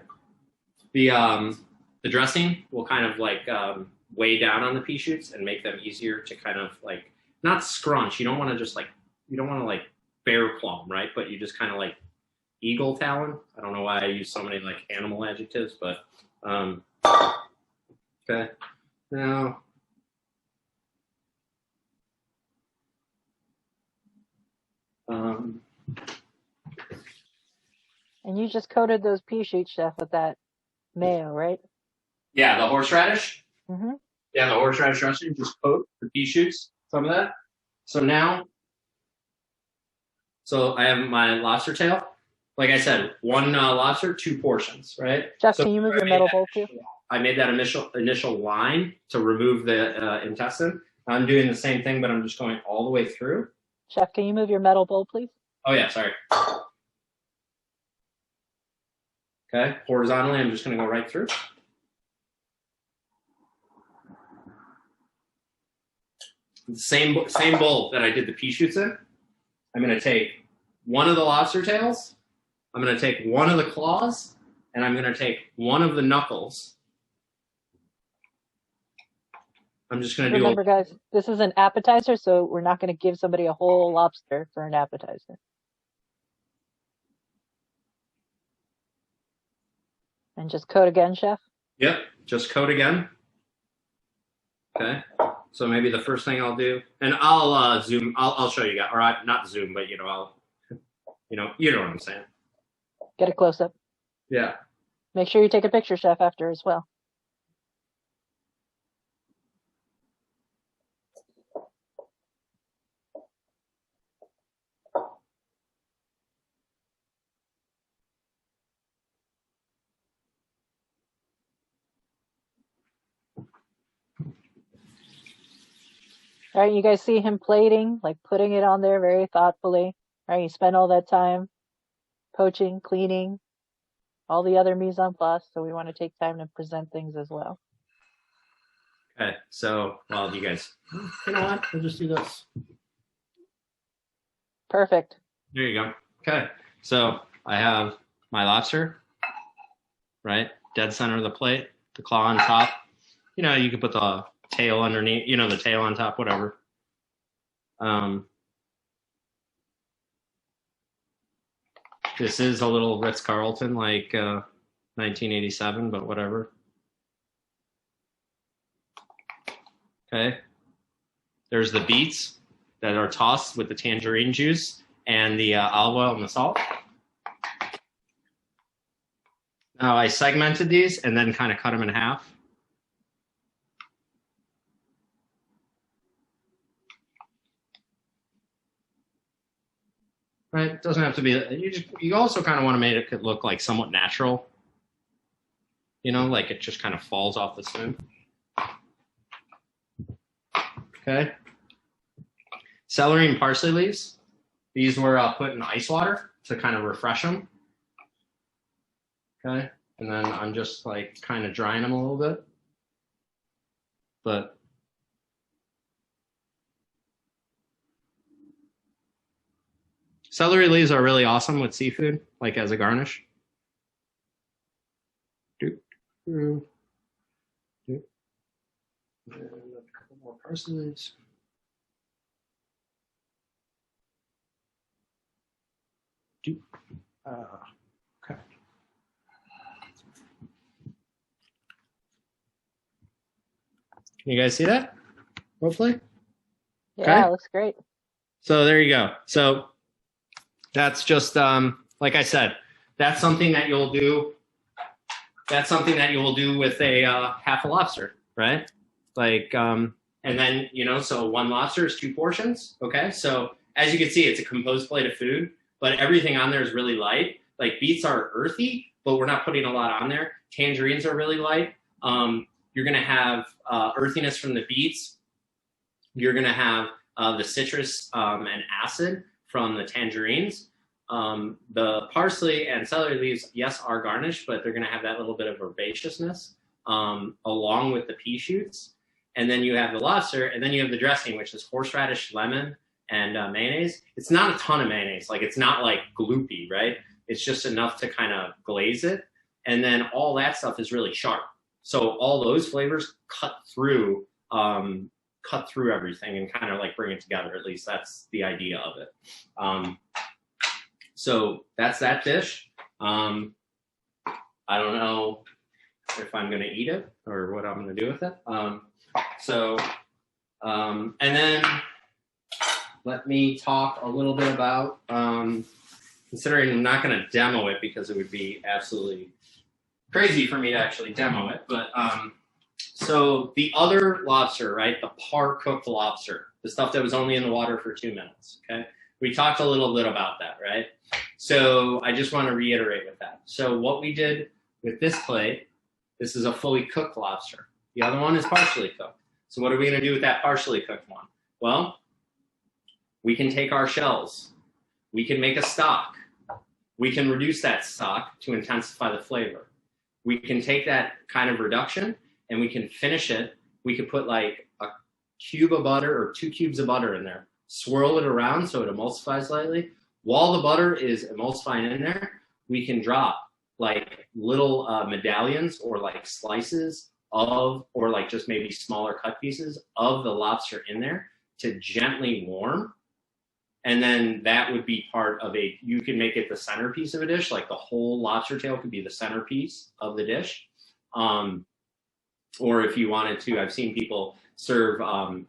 The dressing will kind of like weigh down on the pea shoots and make them easier to kind of like not scrunch. You don't want to just like bear claw them, right? But you just kind of like eagle talon. I don't know why I use so many like animal adjectives, but okay. Now and you just coated those pea shoots, Chef, with that mayo, right? Yeah, the horseradish. Mm-hmm. Yeah, the horseradish dressing. Just coat the pea shoots, some of that. So now, I have my lobster tail. Like I said, one lobster, 2 portions, right? Chef, so can you move your metal bowl too? I made that initial line to remove the intestine. I'm doing the same thing, but I'm just going all the way through. Chef, can you move your metal bowl, please? Oh yeah, sorry. Okay, horizontally, I'm just going to go right through. The same bowl that I did the pea shoots in. I'm going to take one of the lobster tails. I'm going to take one of the claws, and I'm going to take one of the knuckles. I'm just going to do. Remember, guys, this is an appetizer, so we're not going to give somebody a whole lobster for an appetizer. And just coat again, Chef? Yep, just coat again. Okay, so maybe the first thing I'll do, and I'll zoom. I'll show you guys, or not zoom, but you know what I'm saying. Get a close up. Yeah. Make sure you take a picture, Chef, after as well. All right, you guys see him plating, like putting it on there very thoughtfully. All right, you spend all that time poaching, cleaning, all the other mise en place, so we want to take time to present things as well. Okay, so, well, you guys, you know what? We'll just do this. Perfect. There you go. Okay, so I have my lobster, right? Dead center of the plate, the claw on top. You know, you could put the tail underneath, you know, the tail on top, whatever. This is a little Ritz-Carlton, like 1987, but whatever. Okay. There's the beets that are tossed with the tangerine juice and the olive oil and the salt. Now I segmented these and then kind of cut them in half. Right, it doesn't have to be. You also kind of want to make it look like somewhat natural. You know, like it just kind of falls off the spoon. Okay. Celery and parsley leaves. These were put in ice water to kind of refresh them. Okay, and then I'm just like kind of drying them a little bit. But celery leaves are really awesome with seafood, like as a garnish. And a couple more parsley leaves. Okay. Can you guys see that? Hopefully. Yeah, Okay. it looks great. So there you go. So that's just like I said, that's something that you'll do. That's something that you will do with a half a lobster, right? Like, and then, you know, so one lobster is 2 portions. Okay. So as you can see, it's a composed plate of food, but everything on there is really light. Like beets are earthy, but we're not putting a lot on there. Tangerines are really light. You're going to have earthiness from the beets. You're going to have the citrus and acid from the tangerines. The parsley and celery leaves, yes, are garnished, but they're going to have that little bit of herbaceousness along with the pea shoots. And then you have the lobster, and then you have the dressing, which is horseradish, lemon, and mayonnaise. It's not a ton of mayonnaise. Like, it's not like gloopy, right? It's just enough to kind of glaze it. And then all that stuff is really sharp. So all those flavors cut through everything and kind of like bring it together. At least that's the idea of it. So that's that dish. I don't know if I'm going to eat it or what I'm going to do with it. And then let me talk a little bit about, considering I'm not going to demo it because it would be absolutely crazy for me to actually demo it. But so the other lobster, right, the par cooked lobster, the stuff that was only in the water for 2 minutes, okay? We talked a little bit about that, right? So I just want to reiterate with that. So what we did with this plate, this is a fully cooked lobster. The other one is partially cooked. So what are we going to do with that partially cooked one? Well, we can take our shells. We can make a stock. We can reduce that stock to intensify the flavor. We can take that kind of reduction and we can finish it. We could put like a cube of butter or 2 cubes of butter in there, swirl it around so it emulsifies lightly. While the butter is emulsifying in there, we can drop like little medallions or like slices of, or like just maybe smaller cut pieces of the lobster in there to gently warm. And then that would be part of you can make it the centerpiece of a dish, like the whole lobster tail could be the centerpiece of the dish. Or if you wanted to, I've seen people serve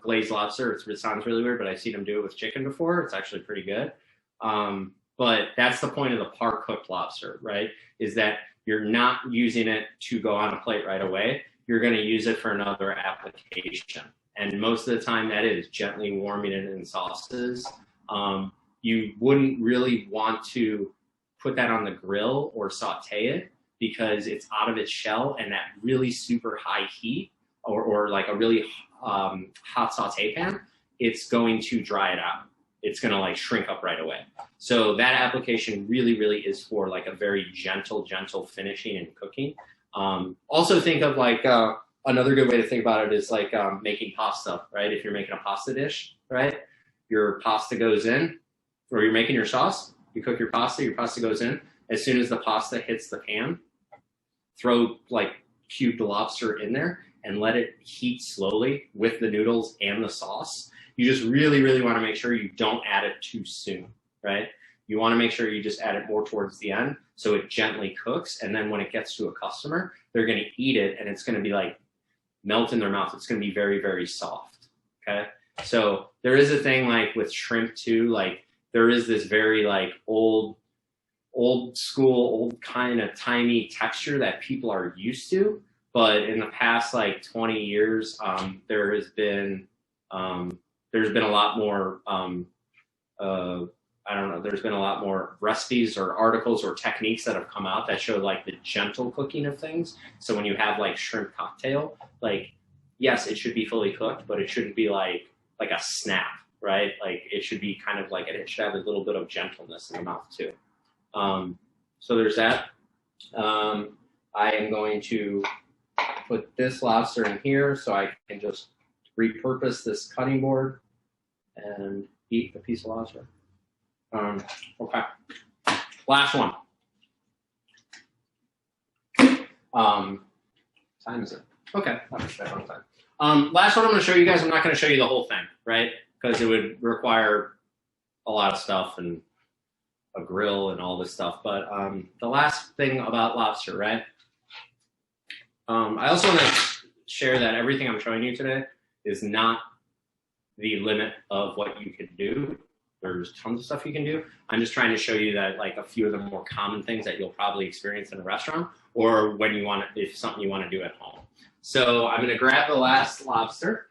glazed lobster. It sounds really weird, but I've seen them do it with chicken before. It's actually pretty good. But that's the point of the par cooked lobster, right? Is that you're not using it to go on a plate right away. You're going to use it for another application. And most of the time that is gently warming it in sauces. You wouldn't really want to put that on the grill or saute it because it's out of its shell, and that really super high heat or like a really hot saute pan, it's going to dry it out. It's going to like shrink up right away. So that application really, really is for like a very gentle finishing and cooking. Also think of like another good way to think about it is like making pasta, right? If you're making a pasta dish, right? Your pasta goes in, or you're making your sauce, you cook your pasta goes in. As soon as the pasta hits the pan, throw like cubed lobster in there and let it heat slowly with the noodles and the sauce. You just really, really want to make sure you don't add it too soon, right? You want to make sure you just add it more towards the end so it gently cooks. And then when it gets to a customer, they're going to eat it and it's going to be like melt in their mouth. It's going to be very, very soft, okay? So there is a thing like with shrimp too, like there is this very like old school, old kind of timey texture that people are used to. But in the past like 20 years, there's been a lot more, there's been a lot more recipes or articles or techniques that have come out that show like the gentle cooking of things. So when you have like shrimp cocktail, like, yes, it should be fully cooked, but it shouldn't be like a snap, right? Like it should be kind of like, it should have a little bit of gentleness in the mouth too. So there's that. I am going to put this lobster in here so I can just repurpose this cutting board and eat the piece of lobster. Okay. Last one. Time is it? Okay. Last one I'm going to show you guys. I'm not going to show you the whole thing, right? Because it would require a lot of stuff and a grill and all this stuff. But the last thing about lobster, right? I also want to share that everything I'm showing you today is not the limit of what you can do. There's tons of stuff you can do. I'm just trying to show you that like a few of the more common things that you'll probably experience in a restaurant or when you want to, if something you want to do at home. So I'm going to grab the last lobster.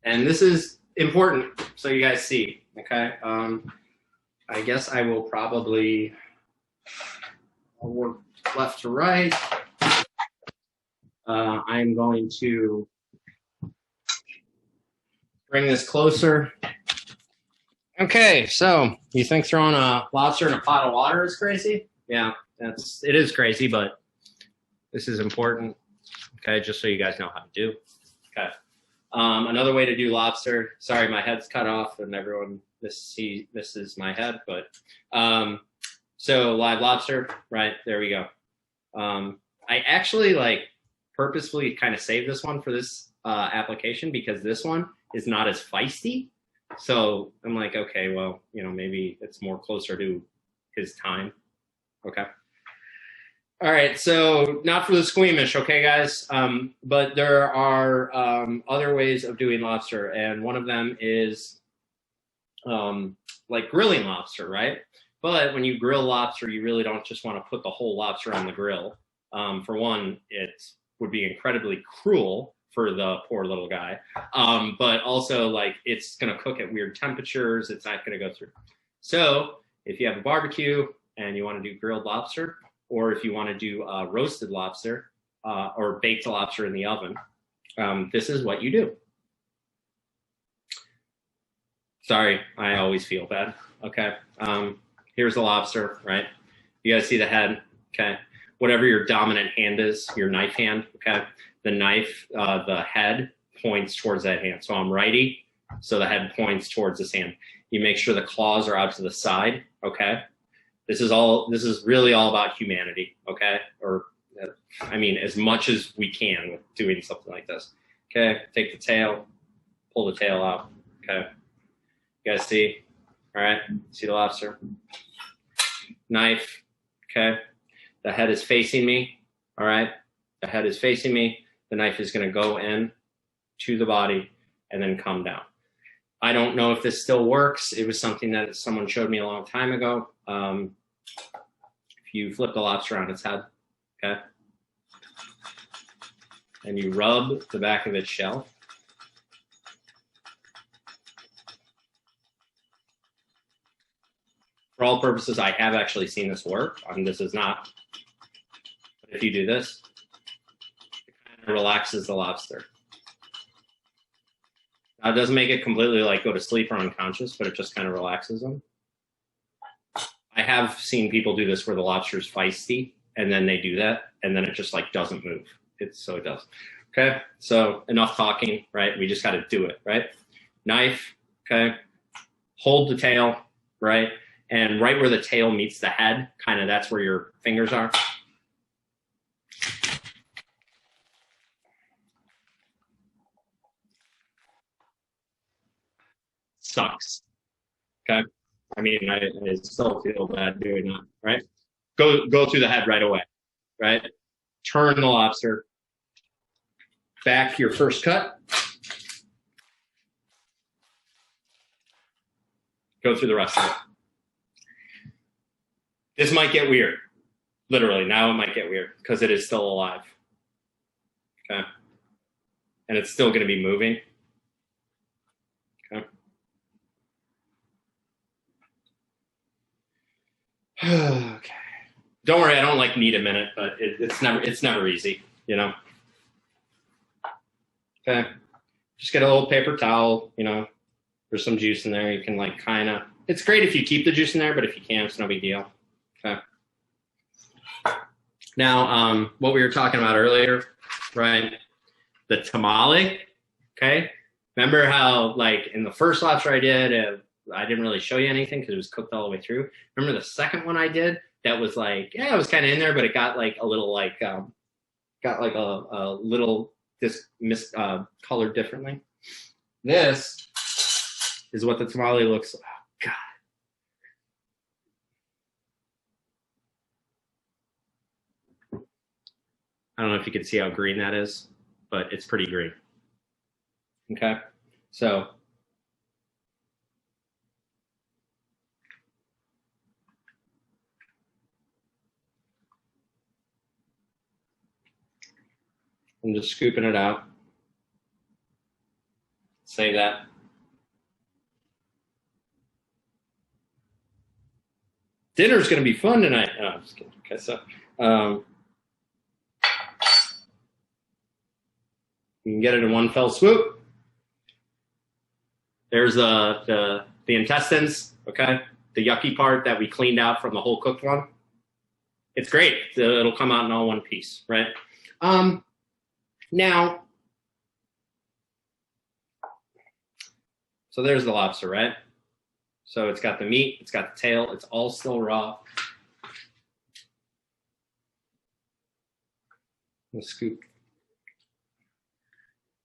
And this is important so you guys see, okay? I guess I will probably work left to right. I'm going to bring this closer. Okay, so you think throwing a lobster in a pot of water is crazy? Yeah, it is crazy, but this is important. Okay, just so you guys know how to do. Okay. Another way to do lobster. Sorry, my head's cut off and everyone misses my head, but so live lobster, right? There we go. I actually purposefully kind of saved this one for this application because this one is not as feisty. So I'm like, okay, well, maybe it's more closer to his time. Okay. All right, so not for the squeamish, okay, guys? But there are other ways of doing lobster, and one of them is like grilling lobster, right? But when you grill lobster, you really don't just want to put the whole lobster on the grill. For one, it would be incredibly cruel for the poor little guy, but also it's going to cook at weird temperatures. It's not going to go through. So if you have a barbecue and you want to do grilled lobster, or if you want to do roasted lobster or baked lobster in the oven, this is what you do. Sorry, I always feel bad. Okay, here's the lobster, right? You guys see the head, okay? Whatever your dominant hand is, your knife hand, okay? The knife, the head points towards that hand. So I'm righty, so the head points towards this hand. You make sure the claws are out to the side, okay? This is really all about humanity, okay? Or, I mean, as much as we can with doing something like this. Okay, take the tail, pull the tail out, okay? You guys see? All right, see the lobster? Knife, okay? The head is facing me, all right? The head is facing me. The knife is gonna go in to the body and then come down. I don't know if this still works. It was something that someone showed me a long time ago. If you flip the lobster on its head, okay, and you rub the back of its shell, for all purposes, I have actually seen this work. This is not, but if you do this, it kind of relaxes the lobster. Now, it doesn't make it completely go to sleep or unconscious, but it just kind of relaxes them. I have seen people do this where the lobster is feisty, and then they do that, and then it just doesn't move. So it does. Okay, so enough talking, right? We just got to do it, right? Knife, okay? Hold the tail, right? And right where the tail meets the head, kind of that's where your fingers are. Sucks. Okay. I mean, I still feel bad doing that, right? Go through the head right away, right? Turn the lobster back your first cut. Go through the rest of it. This might get weird. Literally, now it might get weird because it is still alive. Okay. And it's still going to be moving. Okay. Okay. Don't worry, I don't need a minute, but it's never easy, Okay. Just get a little paper towel, there's some juice in there. You can it's great if you keep the juice in there, but if you can't, it's no big deal. Okay. Now, what we were talking about earlier, right? The tamale, okay? Remember how in the first lobster I did, I didn't really show you anything because it was cooked all the way through. Remember the second one I did? That was it was kind of in there, but it got a little a little colored differently. This is what the tamale looks like. Oh, God. I don't know if you can see how green that is, but it's pretty green. Okay, so I'm just scooping it out. Save that. Dinner's going to be fun tonight. Oh, I'm just kidding. Okay, so you can get it in one fell swoop. There's the intestines, okay? The yucky part that we cleaned out from the whole cooked one. It's great. It'll come out in all one piece, right? Now, so there's the lobster, right? So it's got the meat, it's got the tail, it's all still raw. The scoop.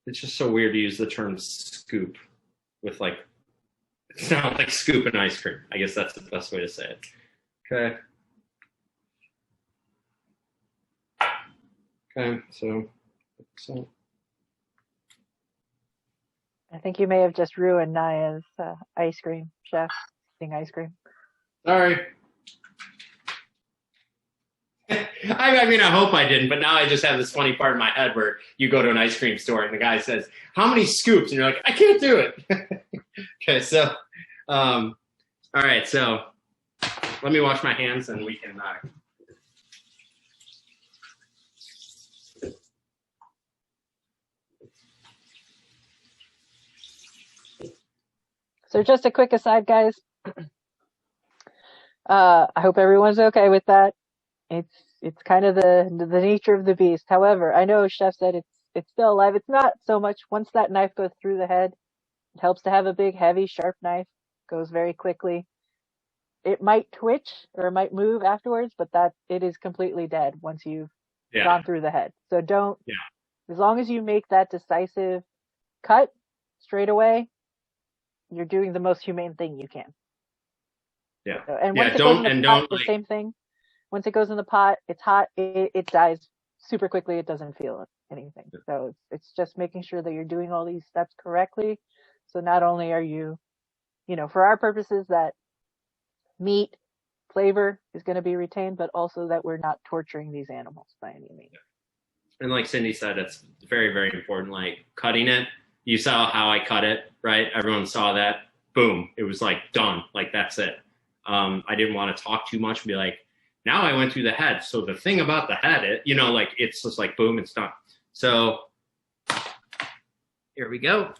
It's just so weird to use the term scoop with like, it's not like scooping ice cream. I guess that's the best way to say it. Okay. Okay, so. I think you may have just ruined Naya's ice cream, chef, eating ice cream. Sorry. I mean, I hope I didn't, but now I just have this funny part in my head where you go to an ice cream store and the guy says, how many scoops? And you're like, I can't do it. Okay, so, all right, so let me wash my hands and we can, So just a quick aside, guys. I hope everyone's okay with that. It's kind of the nature of the beast. However, I know Chef said it's still alive. It's not so much once that knife goes through the head. It helps to have a big, heavy, sharp knife. Goes very quickly. It might twitch or it might move afterwards, but that it is completely dead once you've gone through the head. So don't. Yeah. As long as you make that decisive cut straight away, you're doing the most humane thing you can. Yeah. So, and once it goes in the pot, the same thing. Once it goes in the pot, it's hot. It dies super quickly. It doesn't feel anything. So it's just making sure that you're doing all these steps correctly. So not only are you, for our purposes, that meat flavor is going to be retained, but also that we're not torturing these animals by any means. And like Cindy said, it's very, very important. Like cutting it, you saw how I cut it, right? Everyone saw that. Boom. It was like done. Like that's it. I didn't want to talk too much and be like, now I went through the head. So the thing about the head, like it's just like, boom, it's done. So here we go.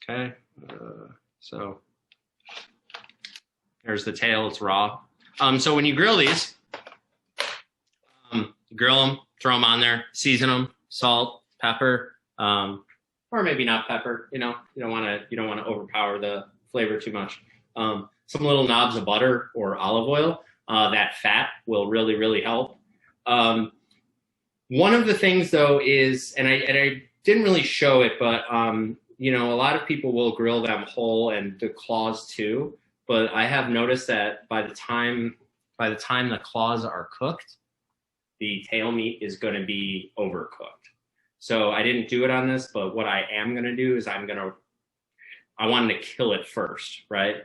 Okay. So there's the tail. It's raw. So when you grill these, grill them, throw them on there, season them, salt, pepper, or maybe not pepper. You don't want to overpower the flavor too much. Some little knobs of butter or olive oil. That fat will really, really help. One of the things though is, and I didn't really show it, but a lot of people will grill them whole and the claws too. But I have noticed that by the time the claws are cooked, the tail meat is going to be overcooked. So I didn't do it on this, but what I am going to do is I wanted to kill it first, right?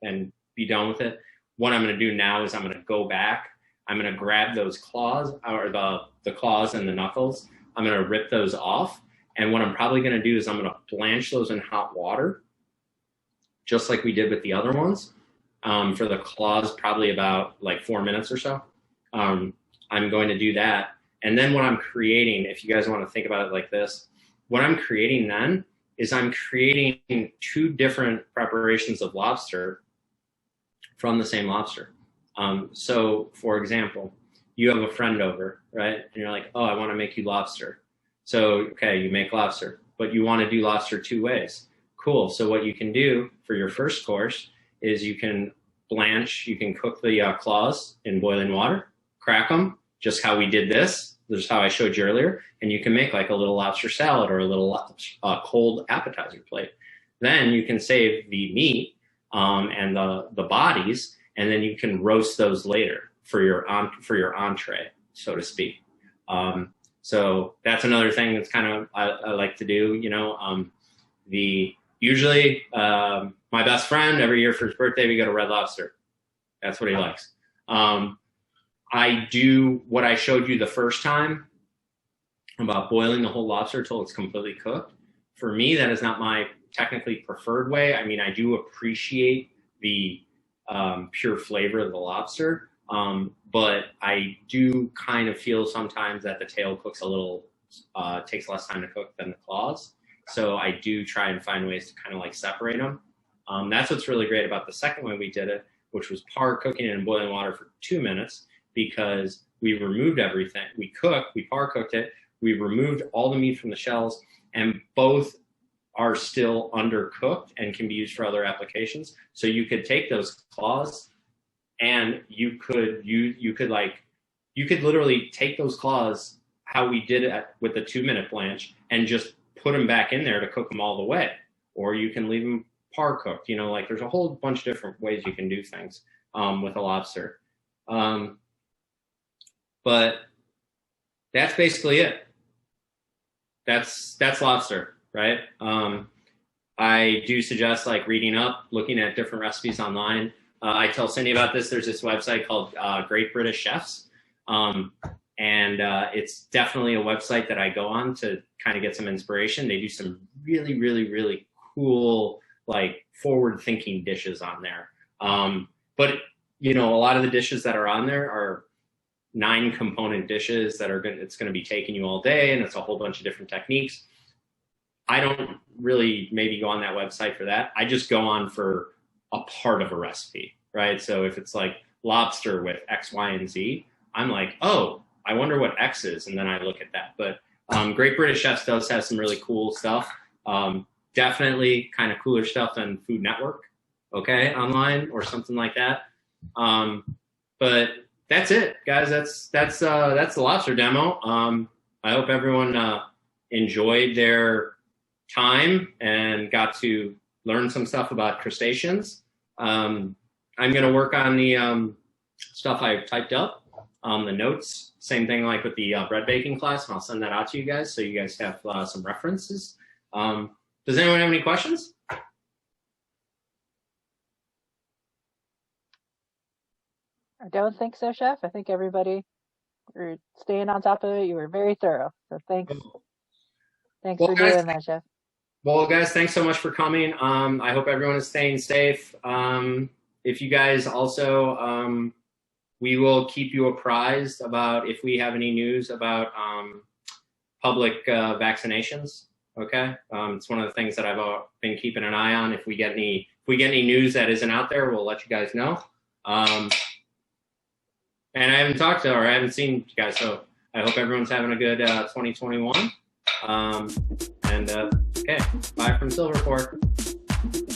And be done with it. What I'm going to do now is I'm going to go back. I'm going to grab those claws, or the claws and the knuckles. I'm going to rip those off. And what I'm probably going to do is I'm going to blanch those in hot water, just like we did with the other ones. For the claws, probably about like 4 minutes or so. I'm going to do that. And then what I'm creating, if you guys want to think about it like this, what I'm creating then is I'm creating 2 different preparations of lobster from the same lobster. So for example, you have a friend over, right? And you're like, oh, I want to make you lobster. So, okay, you make lobster, but you want to do lobster 2 ways. Cool. So what you can do for your first course is you can cook the claws in boiling water, crack them, just how we did this. This is how I showed you earlier. And you can make like a little lobster salad or a little cold appetizer plate. Then you can save the meat and the bodies, and then you can roast those later for your entree, so to speak. So that's another thing that's kind of I like to do. Usually my best friend, every year for his birthday we go to Red Lobster. That's what he likes. I do what I showed you the first time about boiling the whole lobster until it's completely cooked. For me, that is not my technically preferred way. I mean, I do appreciate the pure flavor of the lobster, but I do kind of feel sometimes that the tail cooks a little, takes less time to cook than the claws. So I do try and find ways to kind of like separate them. That's what's really great about the second way we did it, which was par cooking it in boiling water for 2 minutes, because we removed everything. We par cooked it, we removed all the meat from the shells, and both are still undercooked and can be used for other applications. So you could take those claws and you could literally take those claws, how we did it with the 2 minute blanch, and just put them back in there to cook them all the way. Or you can leave them par cooked. You know, like there's a whole bunch of different ways you can do things with a lobster. But that's basically it. That's lobster, right? I do suggest like reading up, looking at different recipes online. I tell Cindy about this. There's this website called Great British Chefs. And it's definitely a website that I go on to kind of get some inspiration. They do some really, really, really cool, like forward-thinking dishes on there. But you know, a lot of the dishes that are on there are 9-component dishes that are it's going to be taking you all day, and it's a whole bunch of different techniques. I don't really maybe go on that website for that. I just go on for a part of a recipe, right? So if it's like lobster with X, Y, and Z, I'm like, oh, I wonder what X is, and then I look at that. But Great British Chefs does have some really cool stuff. Definitely kind of cooler stuff than Food Network, okay, online or something like that. But that's it, guys. That's the lobster demo. I hope everyone enjoyed their time and got to learn some stuff about crustaceans. I'm going to work on the stuff I typed up, the notes, same thing like with the bread baking class, and I'll send that out to you guys so you guys have some references. Does anyone have any questions? I don't think so, Chef. I think everybody, you're staying on top of it. You were very thorough. So thanks. Thanks for doing that, Chef. Well, guys, thanks so much for coming. I hope everyone is staying safe. If you guys also, we will keep you apprised about if we have any news about public vaccinations. Okay, it's one of the things that I've been keeping an eye on. If we get any news that isn't out there, we'll let you guys know. And I haven't talked to or I haven't seen you guys, so I hope everyone's having a good 2021. Okay, bye from Silverport.